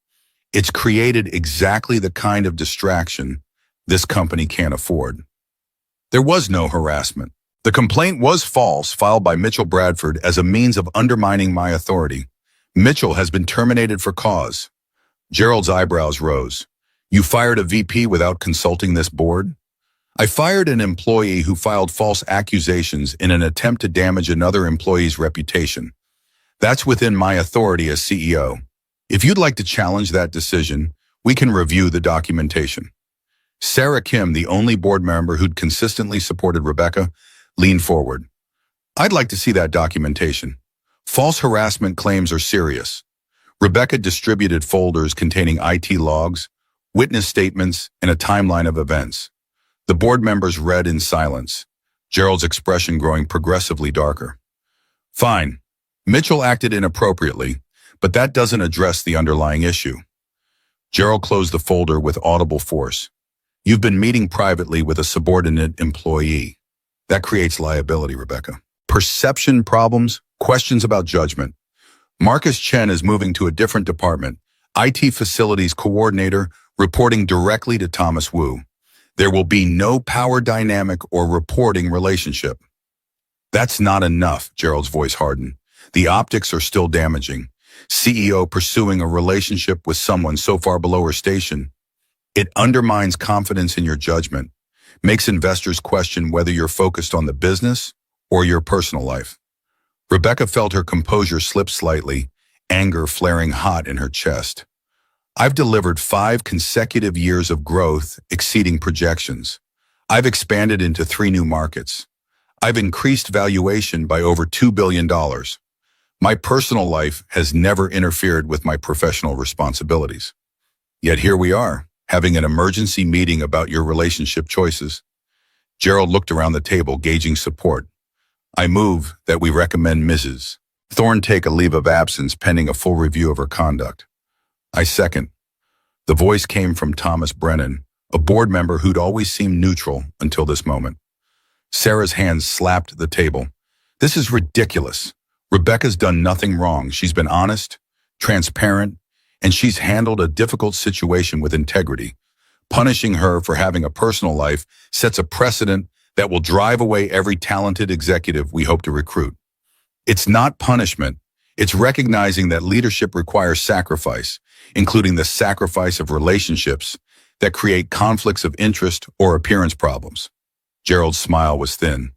it's created exactly the kind of distraction this company can't afford." There was no harassment. The complaint was false, filed by Mitchell Bradford as a means of undermining my authority. Mitchell has been terminated for cause. Gerald's eyebrows rose. "You fired a VP without consulting this board?" "I fired an employee who filed false accusations in an attempt to damage another employee's reputation. That's within my authority as CEO. If you'd like to challenge that decision, we can review the documentation." Sarah Kim, the only board member who'd consistently supported Rebecca, leaned forward. "I'd like to see that documentation. False harassment claims are serious." Rebecca distributed folders containing IT logs, witness statements, and a timeline of events. The board members read in silence, Gerald's expression growing progressively darker. "Fine. Mitchell acted inappropriately, but that doesn't address the underlying issue." Gerald closed the folder with audible force. "You've been meeting privately with a subordinate employee. That creates liability, Rebecca. Perception problems, questions about judgment. Marcus Chen is moving to a different department, IT Facilities Coordinator, reporting directly to Thomas Wu. There will be no power dynamic or reporting relationship." "That's not enough," Gerald's voice hardened. "The optics are still damaging. CEO pursuing a relationship with someone so far below her station. It undermines confidence in your judgment, makes investors question whether you're focused on the business or your personal life." Rebecca felt her composure slip slightly, anger flaring hot in her chest. "I've delivered 5 consecutive years of growth exceeding projections. I've expanded into 3 new markets. I've increased valuation by over $2 billion. My personal life has never interfered with my professional responsibilities. Yet here we are, having an emergency meeting about your relationship choices." Gerald looked around the table, gauging support. "I move that we recommend Mrs. Thorne take a leave of absence pending a full review of her conduct." "I second." The voice came from Thomas Brennan, a board member who'd always seemed neutral until this moment. Sarah's hands slapped the table. "This is ridiculous. Rebecca's done nothing wrong. She's been honest, transparent, and she's handled a difficult situation with integrity. Punishing her for having a personal life sets a precedent that will drive away every talented executive we hope to recruit. It's not punishment. It's recognizing that leadership requires sacrifice, including the sacrifice of relationships that create conflicts of interest or appearance problems." Gerald's smile was thin.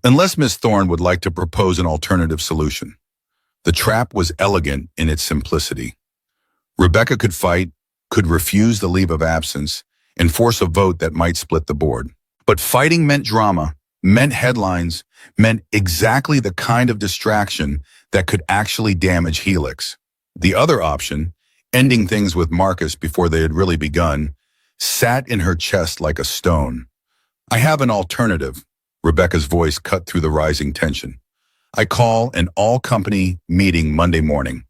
"Unless Miss Thorne would like to propose an alternative solution." The trap was elegant in its simplicity. Rebecca could fight, could refuse the leave of absence, and force a vote that might split the board. But fighting meant drama, meant headlines, meant exactly the kind of distraction that could actually damage Helix. The other option, ending things with Marcus before they had really begun, sat in her chest like a stone. "I have an alternative." Rebecca's voice cut through the rising tension. "I call an all-company meeting Monday morning.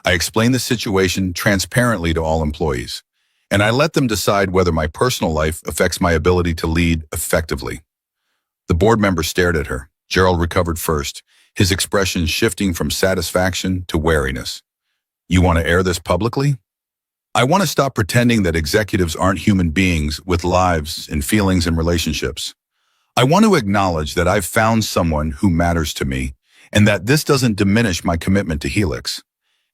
I explain the situation transparently to all employees, and I let them decide whether my personal life affects my ability to lead effectively." The board member stared at her. Gerald recovered first, his expression shifting from satisfaction to wariness. "You want to air this publicly?" "I want to stop pretending that executives aren't human beings with lives and feelings and relationships. I want to acknowledge that I've found someone who matters to me and that this doesn't diminish my commitment to Helix.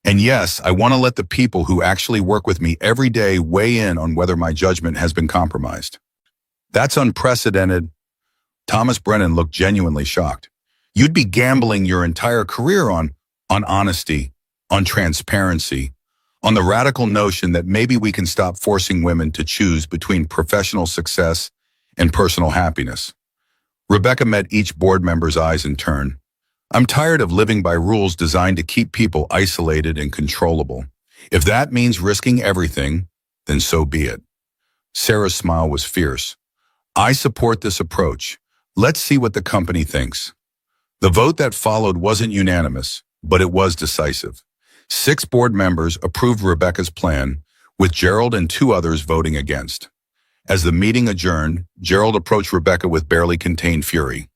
And yes, I want to let the people who actually work with me every day weigh in on whether my judgment has been compromised." "That's unprecedented." Thomas Brennan looked genuinely shocked. "You'd be gambling your entire career on honesty, on transparency, on the radical notion that maybe we can stop forcing women to choose between professional success and personal happiness. Rebecca met each board member's eyes in turn. I'm tired of living by rules designed to keep people isolated and controllable. If that means risking everything, then so be it. Sarah's smile was fierce. I support this approach. Let's see what the company thinks. The vote that followed wasn't unanimous, but it was decisive. 6 board members approved Rebecca's plan, with Gerald and 2 others voting against. As the meeting adjourned, Gerald approached Rebecca with barely contained fury.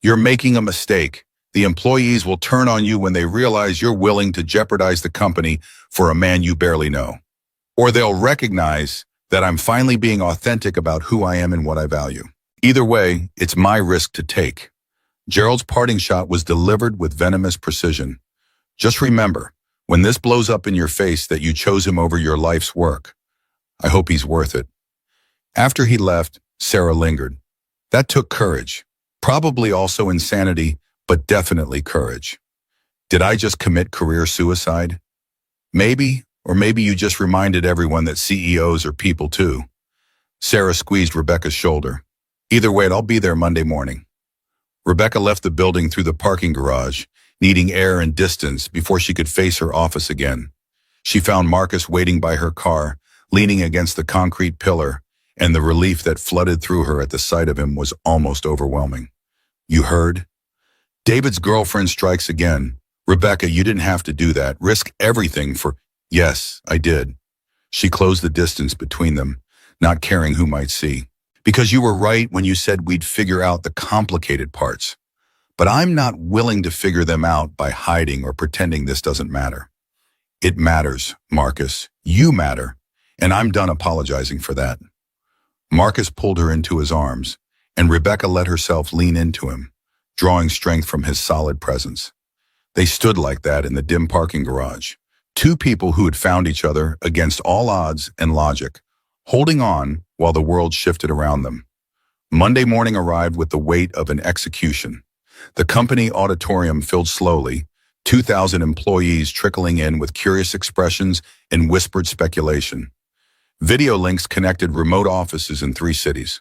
You're making a mistake. The employees will turn on you when they realize you're willing to jeopardize the company for a man you barely know. Or they'll recognize that I'm finally being authentic about who I am and what I value. Either way, it's my risk to take. Gerald's parting shot was delivered with venomous precision. Just remember, when this blows up in your face that you chose him over your life's work, I hope he's worth it. After he left, Sarah lingered. That took courage. Probably also insanity, but definitely courage. Did I just commit career suicide? Maybe, or maybe you just reminded everyone that CEOs are people too. Sarah squeezed Rebecca's shoulder. Either way, I'll be there Monday morning. Rebecca left the building through the parking garage, needing air and distance before she could face her office again. She found Marcus waiting by her car, leaning against the concrete pillar, and the relief that flooded through her at the sight of him was almost overwhelming. You heard? David's girlfriend strikes again. Rebecca, you didn't have to do that. Risk everything for... Yes, I did. She closed the distance between them, not caring who might see. Because you were right when you said we'd figure out the complicated parts. But I'm not willing to figure them out by hiding or pretending this doesn't matter. It matters, Marcus. You matter. And I'm done apologizing for that. Marcus pulled her into his arms, and Rebecca let herself lean into him, drawing strength from his solid presence. They stood like that in the dim parking garage, 2 people who had found each other against all odds and logic, holding on while the world shifted around them. Monday morning arrived with the weight of an execution. The company auditorium filled slowly, 2,000 employees trickling in with curious expressions and whispered speculation. Video links connected remote offices in 3 cities.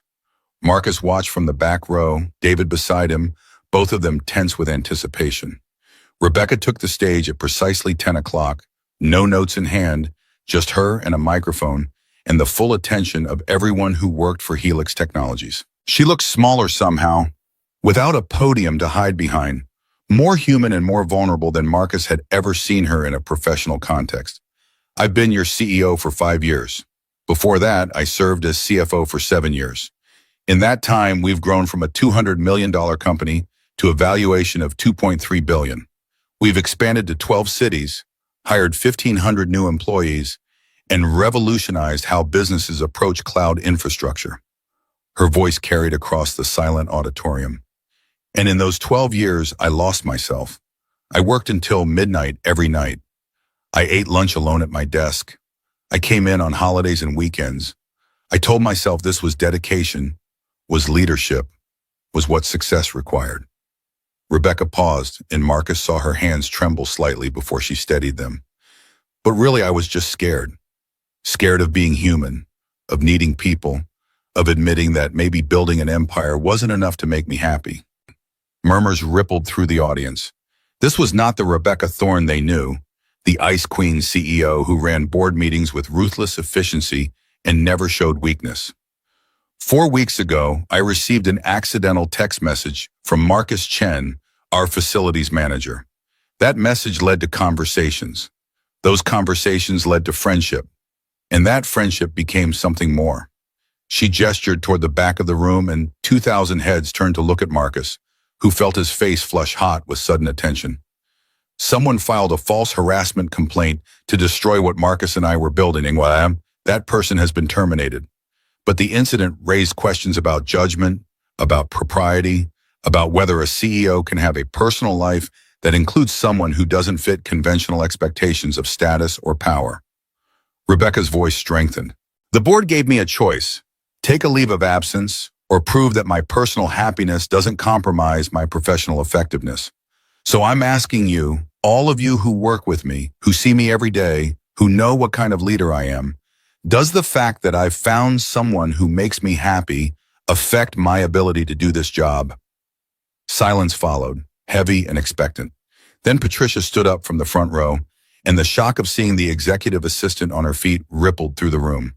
Marcus watched from the back row, David beside him, both of them tense with anticipation. Rebecca took the stage at precisely 10 o'clock, no notes in hand, just her and a microphone, and the full attention of everyone who worked for Helix Technologies. She looked smaller somehow, without a podium to hide behind, more human and more vulnerable than Marcus had ever seen her in a professional context. I've been your CEO for 5 years. Before that, I served as CFO for 7 years. In that time, we've grown from a $200 million company to a valuation of $2.3 billion. We've expanded to 12 cities, hired 1,500 new employees, and revolutionized how businesses approach cloud infrastructure. Her voice carried across the silent auditorium. And in those 12 years, I lost myself. I worked until midnight every night. I ate lunch alone at my desk. I came in on holidays and weekends. I told myself this was dedication, was leadership, was what success required. Rebecca paused, and Marcus saw her hands tremble slightly before she steadied them. But really, I was just scared. Scared of being human, of needing people, of admitting that maybe building an empire wasn't enough to make me happy. Murmurs rippled through the audience. This was not the Rebecca Thorne they knew, the Ice Queen CEO who ran board meetings with ruthless efficiency and never showed weakness. 4 weeks ago, I received an accidental text message from Marcus Chen, our facilities manager. That message led to conversations. Those conversations led to friendship. And that friendship became something more. She gestured toward the back of the room, and 2,000 heads turned to look at Marcus, who felt his face flush hot with sudden attention. Someone filed a false harassment complaint to destroy what Marcus and I were building, and that person has been terminated. But the incident raised questions about judgment, about propriety, about whether a CEO can have a personal life that includes someone who doesn't fit conventional expectations of status or power. Rebecca's voice strengthened. The board gave me a choice: take a leave of absence or prove that my personal happiness doesn't compromise my professional effectiveness. So I'm asking you, all of you who work with me, who see me every day, who know what kind of leader I am. Does the fact that I've found someone who makes me happy affect my ability to do this job?" Silence followed, heavy and expectant. Then Patricia stood up from the front row, and the shock of seeing the executive assistant on her feet rippled through the room.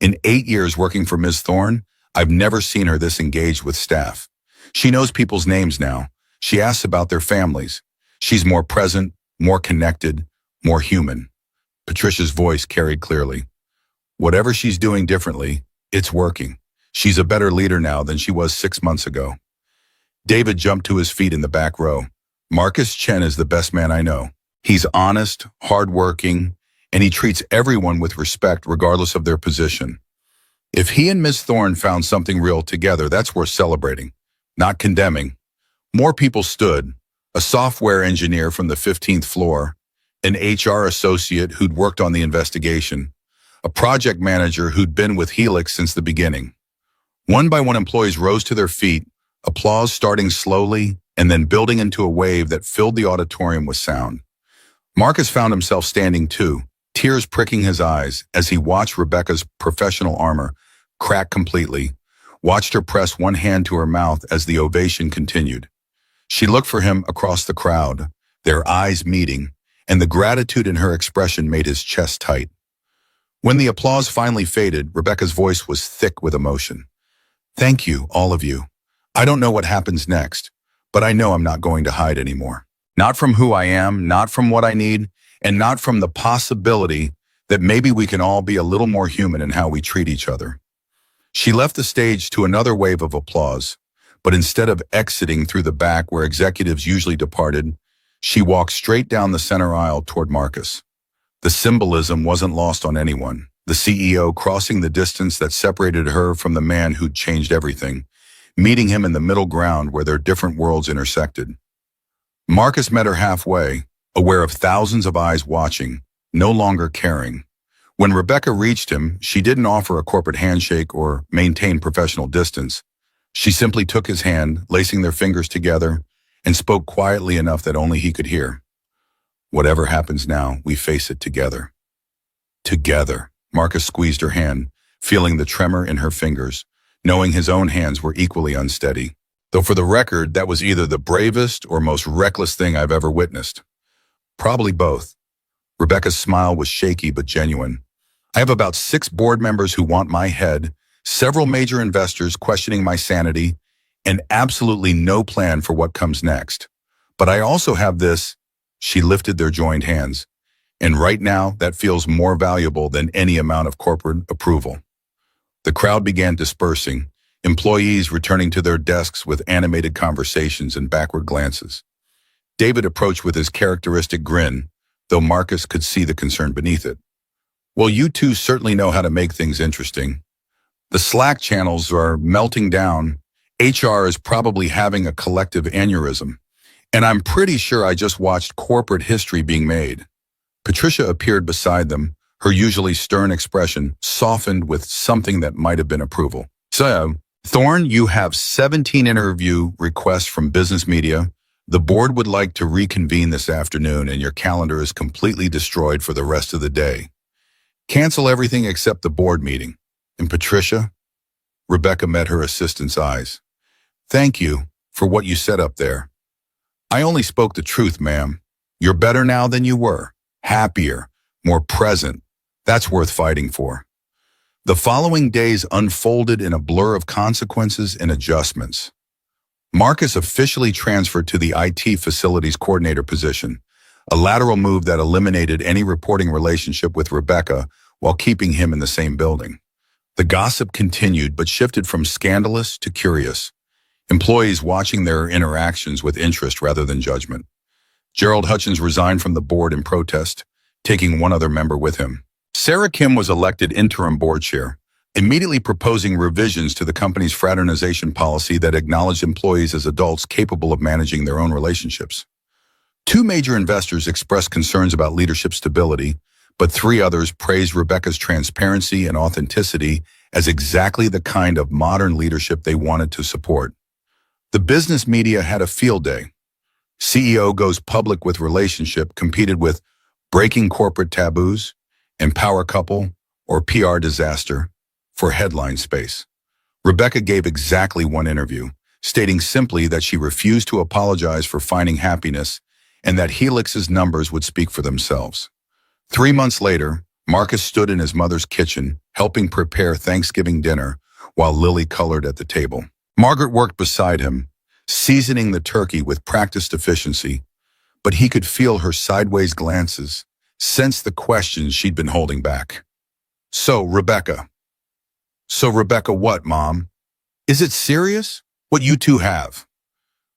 In 8 years working for Ms. Thorne, I've never seen her this engaged with staff. She knows people's names now. She asks about their families. She's more present, more connected, more human. Patricia's voice carried clearly. Whatever she's doing differently, it's working. She's a better leader now than she was 6 months ago. David jumped to his feet in the back row. Marcus Chen is the best man I know. He's honest, hardworking, and he treats everyone with respect regardless of their position. If he and Ms. Thorne found something real together, that's worth celebrating, not condemning. More people stood: a software engineer from the 15th floor, an HR associate who'd worked on the investigation, a project manager who'd been with Helix since the beginning. One by one, employees rose to their feet, applause starting slowly and then building into a wave that filled the auditorium with sound. Marcus found himself standing too, tears pricking his eyes as he watched Rebecca's professional armor crack completely, watched her press one hand to her mouth as the ovation continued. She looked for him across the crowd, their eyes meeting, and the gratitude in her expression made his chest tight. When the applause finally faded, Rebecca's voice was thick with emotion. "Thank you, all of you. I don't know what happens next, but I know I'm not going to hide anymore. Not from who I am, not from what I need, and not from the possibility that maybe we can all be a little more human in how we treat each other." She left the stage to another wave of applause, but instead of exiting through the back where executives usually departed, she walked straight down the center aisle toward Marcus. The symbolism wasn't lost on anyone. The CEO crossing the distance that separated her from the man who'd changed everything, meeting him in the middle ground where their different worlds intersected. Marcus met her halfway, aware of thousands of eyes watching, no longer caring. When Rebecca reached him, she didn't offer a corporate handshake or maintain professional distance. She simply took his hand, lacing their fingers together, and spoke quietly enough that only he could hear. "Whatever happens now, we face it together." Together. Marcus squeezed her hand, feeling the tremor in her fingers, knowing his own hands were equally unsteady. Though for the record, that was either the bravest or most reckless thing I've ever witnessed. Probably both. Rebecca's smile was shaky but genuine. "I have about 6 board members who want my head, several major investors questioning my sanity, and absolutely no plan for what comes next. But I also have this." She lifted their joined hands. "And right now, that feels more valuable than any amount of corporate approval." The crowd began dispersing, employees returning to their desks with animated conversations and backward glances. David approached with his characteristic grin, though Marcus could see the concern beneath it. "Well, you two certainly know how to make things interesting. The Slack channels are melting down. HR is probably having a collective aneurysm. And I'm pretty sure I just watched corporate history being made." Patricia appeared beside them, her usually stern expression softened with something that might have been approval. "So, Thorne, you have 17 interview requests from business media. The board would like to reconvene this afternoon, and your calendar is completely destroyed for the rest of the day. Cancel everything except the board meeting." And Patricia? Rebecca met her assistant's eyes. "Thank you for what you said up there. I only spoke the truth, ma'am. You're better now than you were. Happier, more present. That's worth fighting for." The following days unfolded in a blur of consequences and adjustments. Marcus officially transferred to the IT facilities coordinator position, a lateral move that eliminated any reporting relationship with Rebecca while keeping him in the same building. The gossip continued but shifted from scandalous to curious, employees watching their interactions with interest rather than judgment. Gerald Hutchins resigned from the board in protest, taking one other member with him. Sarah Kim was elected interim board chair, immediately proposing revisions to the company's fraternization policy that acknowledged employees as adults capable of managing their own relationships. 2 major investors expressed concerns about leadership stability, but 3 others praised Rebecca's transparency and authenticity as exactly the kind of modern leadership they wanted to support. The business media had a field day. CEO goes public with relationship competed with breaking corporate taboos, empower couple, or PR disaster for headline space. Rebecca gave exactly one interview, stating simply that she refused to apologize for finding happiness and that Helix's numbers would speak for themselves. 3 months later, Marcus stood in his mother's kitchen, helping prepare Thanksgiving dinner while Lily colored at the table. Margaret worked beside him, seasoning the turkey with practiced efficiency, but he could feel her sideways glances, sense the questions she'd been holding back. So, Rebecca, what, Mom? Is it serious? What you two have?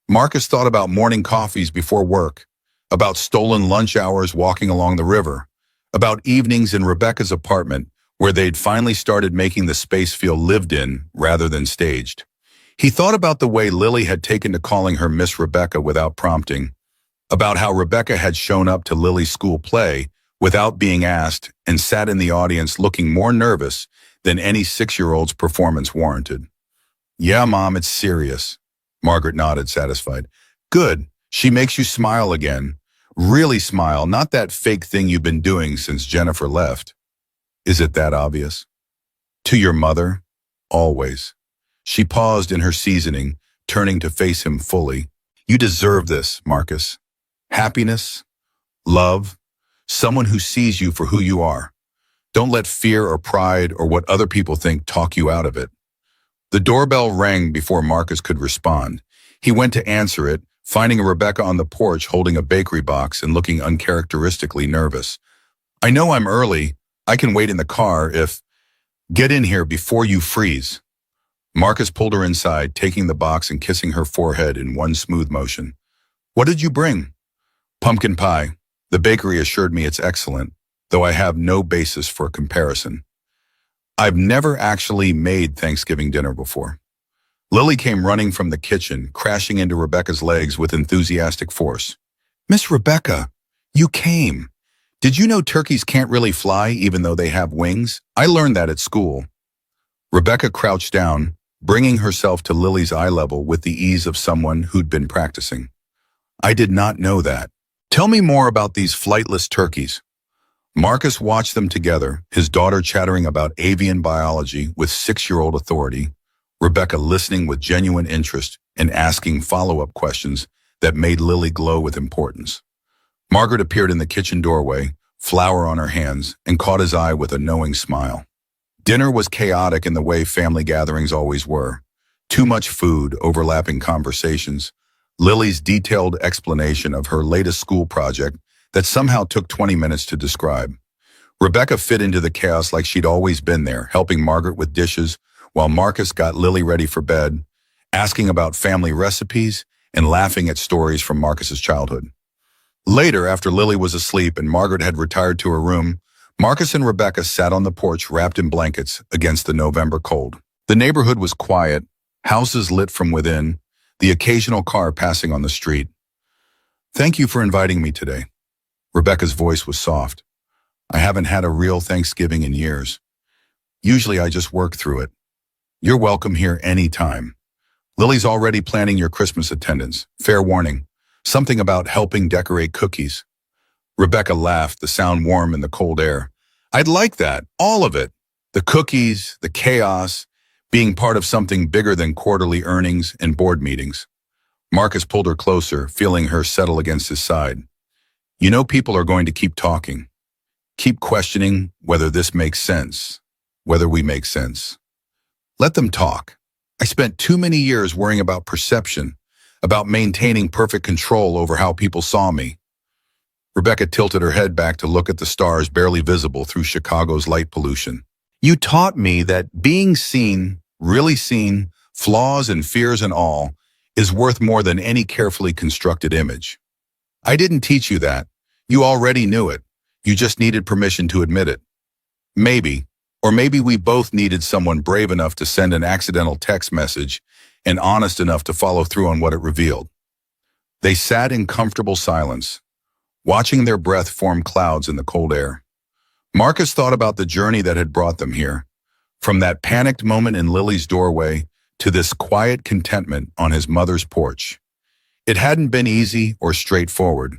Marcus thought about morning coffees before work, about stolen lunch hours walking along the river, about evenings in Rebecca's apartment where they'd finally started making the space feel lived in rather than staged. He thought about the way Lily had taken to calling her Miss Rebecca without prompting, about how Rebecca had shown up to Lily's school play without being asked and sat in the audience looking more nervous than any 6-year-old's performance warranted. Yeah, Mom, it's serious. Margaret nodded, satisfied. Good. She makes you smile again. Really smile, not that fake thing you've been doing since Jennifer left. Is it that obvious? To your mother? Always. She paused in her seasoning, turning to face him fully. You deserve this, Marcus. Happiness, love, someone who sees you for who you are. Don't let fear or pride or what other people think talk you out of it. The doorbell rang before Marcus could respond. He went to answer it, finding Rebecca on the porch holding a bakery box and looking uncharacteristically nervous. I know I'm early. I can wait in the car if... Get in here before you freeze. Marcus pulled her inside, taking the box and kissing her forehead in one smooth motion. What did you bring? Pumpkin pie. The bakery assured me it's excellent, though I have no basis for comparison. I've never actually made Thanksgiving dinner before. Lily came running from the kitchen, crashing into Rebecca's legs with enthusiastic force. Miss Rebecca, you came. Did you know turkeys can't really fly even though they have wings? I learned that at school. Rebecca crouched down, bringing herself to Lily's eye level with the ease of someone who'd been practicing. I did not know that. Tell me more about these flightless turkeys. Marcus watched them together, his daughter chattering about avian biology with 6-year-old authority, Rebecca listening with genuine interest and asking follow-up questions that made Lily glow with importance. Margaret appeared in the kitchen doorway, flour on her hands, and caught his eye with a knowing smile. Dinner was chaotic in the way family gatherings always were. Too much food, overlapping conversations, Lily's detailed explanation of her latest school project that somehow took 20 minutes to describe. Rebecca fit into the chaos like she'd always been there, helping Margaret with dishes while Marcus got Lily ready for bed, asking about family recipes and laughing at stories from Marcus's childhood. Later, after Lily was asleep and Margaret had retired to her room, Marcus and Rebecca sat on the porch wrapped in blankets against the November cold. The neighborhood was quiet, houses lit from within, the occasional car passing on the street. Thank you for inviting me today. Rebecca's voice was soft. I haven't had a real Thanksgiving in years. Usually I just work through it. You're welcome here anytime. Lily's already planning your Christmas attendance. Fair warning. Something about helping decorate cookies. Rebecca laughed, the sound warm in the cold air. I'd like that, all of it. The cookies, the chaos, being part of something bigger than quarterly earnings and board meetings. Marcus pulled her closer, feeling her settle against his side. You know people are going to keep talking. Keep questioning whether this makes sense, whether we make sense. Let them talk. I spent too many years worrying about perception, about maintaining perfect control over how people saw me. Rebecca tilted her head back to look at the stars barely visible through Chicago's light pollution. You taught me that being seen, really seen, flaws and fears and all, is worth more than any carefully constructed image. I didn't teach you that. You already knew it. You just needed permission to admit it. Maybe, or maybe we both needed someone brave enough to send an accidental text message and honest enough to follow through on what it revealed. They sat in comfortable silence, watching their breath form clouds in the cold air. Marcus thought about the journey that had brought them here, from that panicked moment in Lily's doorway to this quiet contentment on his mother's porch. It hadn't been easy or straightforward.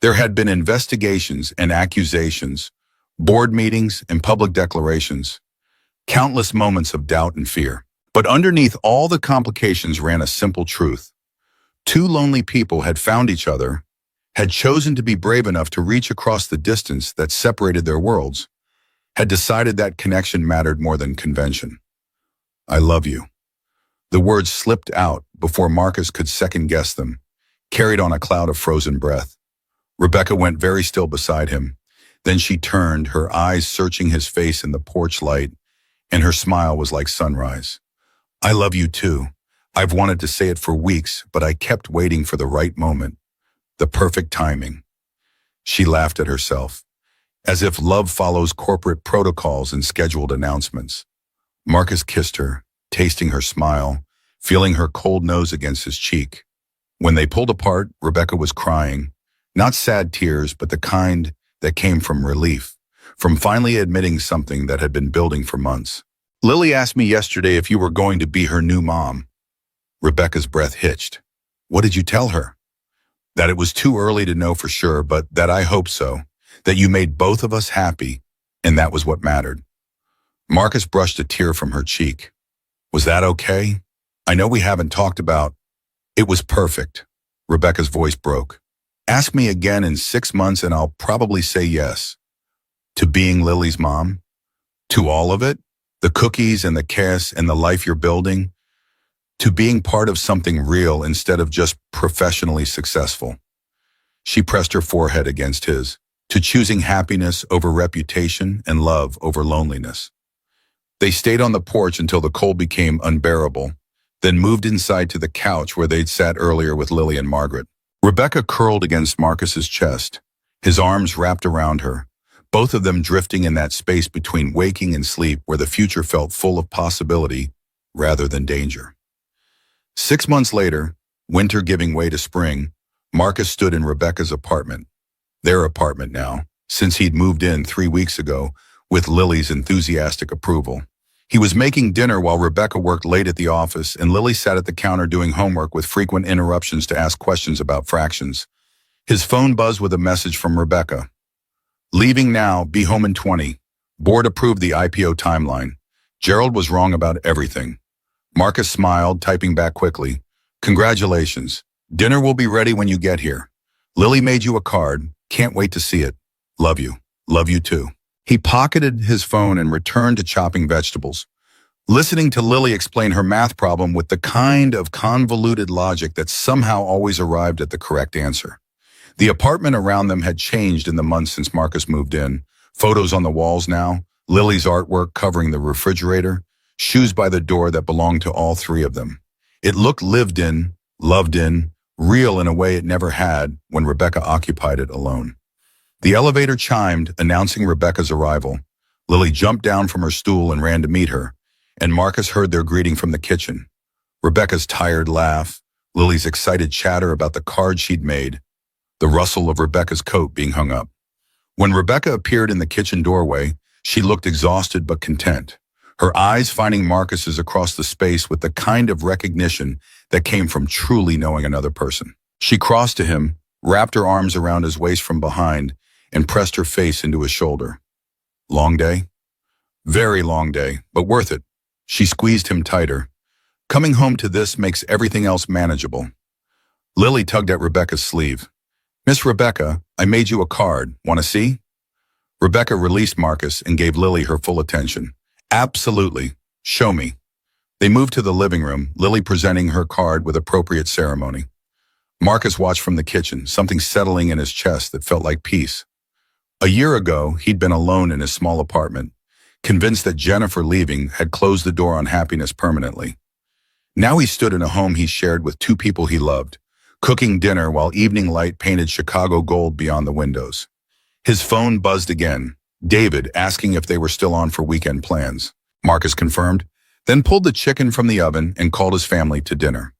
There had been investigations and accusations, Board meetings and public declarations. Countless moments of doubt and fear. But underneath all the complications ran a simple truth. Two lonely people had found each other, had chosen to be brave enough to reach across the distance that separated their worlds, had decided that connection mattered more than convention. I love you. The words slipped out before Marcus could second-guess them, carried on a cloud of frozen breath. Rebecca went very still beside him. Then she turned, her eyes searching his face in the porch light, and her smile was like sunrise. I love you too. I've wanted to say it for weeks, but I kept waiting for the right moment, the perfect timing. She laughed at herself, as if love follows corporate protocols and scheduled announcements. Marcus kissed her, tasting her smile, feeling her cold nose against his cheek. When they pulled apart, Rebecca was crying, not sad tears, but the kind that came from relief, from finally admitting something that had been building for months. Lily asked me yesterday if you were going to be her new mom. Rebecca's breath hitched. What did you tell her? That it was too early to know for sure, but that I hope so, that you made both of us happy, and that was what mattered. Marcus brushed a tear from her cheek. Was that okay? I know we haven't talked about. It was perfect. Rebecca's voice broke. Ask me again in 6 months and I'll probably say yes. To being Lily's mom? To all of it? The cookies and the kiss and the life you're building? To being part of something real instead of just professionally successful? She pressed her forehead against his. To choosing happiness over reputation and love over loneliness. They stayed on the porch until the cold became unbearable, then moved inside to the couch where they'd sat earlier with Lily and Margaret. Rebecca curled against Marcus's chest, his arms wrapped around her, both of them drifting in that space between waking and sleep where the future felt full of possibility rather than danger. 6 months later, winter giving way to spring, Marcus stood in Rebecca's apartment, their apartment now, since he'd moved in 3 weeks ago with Lily's enthusiastic approval. He was making dinner while Rebecca worked late at the office and Lily sat at the counter doing homework with frequent interruptions to ask questions about fractions. His phone buzzed with a message from Rebecca. Leaving now, be home in 20. Board approved the IPO timeline. Gerald was wrong about everything. Marcus smiled, typing back quickly. Congratulations. Dinner will be ready when you get here. Lily made you a card. Can't wait to see it. Love you. Love you too. He pocketed his phone and returned to chopping vegetables, listening to Lily explain her math problem with the kind of convoluted logic that somehow always arrived at the correct answer. The apartment around them had changed in the months since Marcus moved in. Photos on the walls now, Lily's artwork covering the refrigerator, shoes by the door that belonged to all three of them. It looked lived in, loved in, real in a way it never had when Rebecca occupied it alone. The elevator chimed, announcing Rebecca's arrival. Lily jumped down from her stool and ran to meet her, and Marcus heard their greeting from the kitchen. Rebecca's tired laugh, Lily's excited chatter about the card she'd made, the rustle of Rebecca's coat being hung up. When Rebecca appeared in the kitchen doorway, she looked exhausted but content, her eyes finding Marcus's across the space with the kind of recognition that came from truly knowing another person. She crossed to him, wrapped her arms around his waist from behind, and pressed her face into his shoulder. Long day? Very long day, but worth it. She squeezed him tighter. Coming home to this makes everything else manageable. Lily tugged at Rebecca's sleeve. Miss Rebecca, I made you a card. Want to see? Rebecca released Marcus and gave Lily her full attention. Absolutely. Show me. They moved to the living room, Lily presenting her card with appropriate ceremony. Marcus watched from the kitchen, something settling in his chest that felt like peace. A year ago, he'd been alone in his small apartment, convinced that Jennifer leaving had closed the door on happiness permanently. Now he stood in a home he shared with two people he loved, cooking dinner while evening light painted Chicago gold beyond the windows. His phone buzzed again, David asking if they were still on for weekend plans. Marcus confirmed, then pulled the chicken from the oven and called his family to dinner.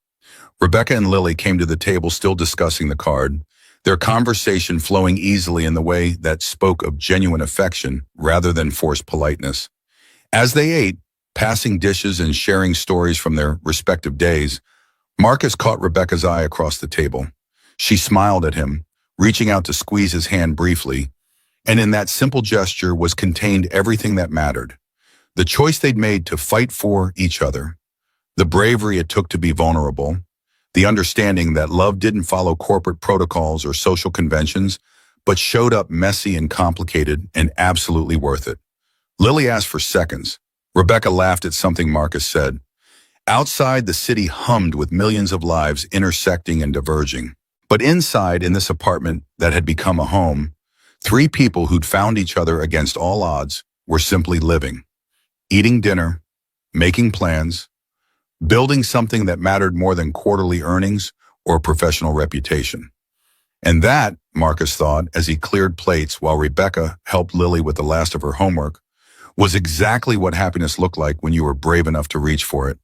Rebecca and Lily came to the table still discussing the card, their conversation flowing easily in the way that spoke of genuine affection rather than forced politeness. As they ate, passing dishes and sharing stories from their respective days, Marcus caught Rebecca's eye across the table. She smiled at him, reaching out to squeeze his hand briefly, And in that simple gesture was contained everything that mattered. The choice they'd made to fight for each other, the bravery it took to be vulnerable, the understanding that love didn't follow corporate protocols or social conventions, but showed up messy and complicated and absolutely worth it. Lily asked for seconds. Rebecca laughed at something Marcus said. Outside, the city hummed with millions of lives intersecting and diverging. But inside, in this apartment that had become a home, three people who'd found each other against all odds were simply living, eating dinner, making plans, building something that mattered more than quarterly earnings or professional reputation. And that, Marcus thought, as he cleared plates while Rebecca helped Lily with the last of her homework, was exactly what happiness looked like when you were brave enough to reach for it.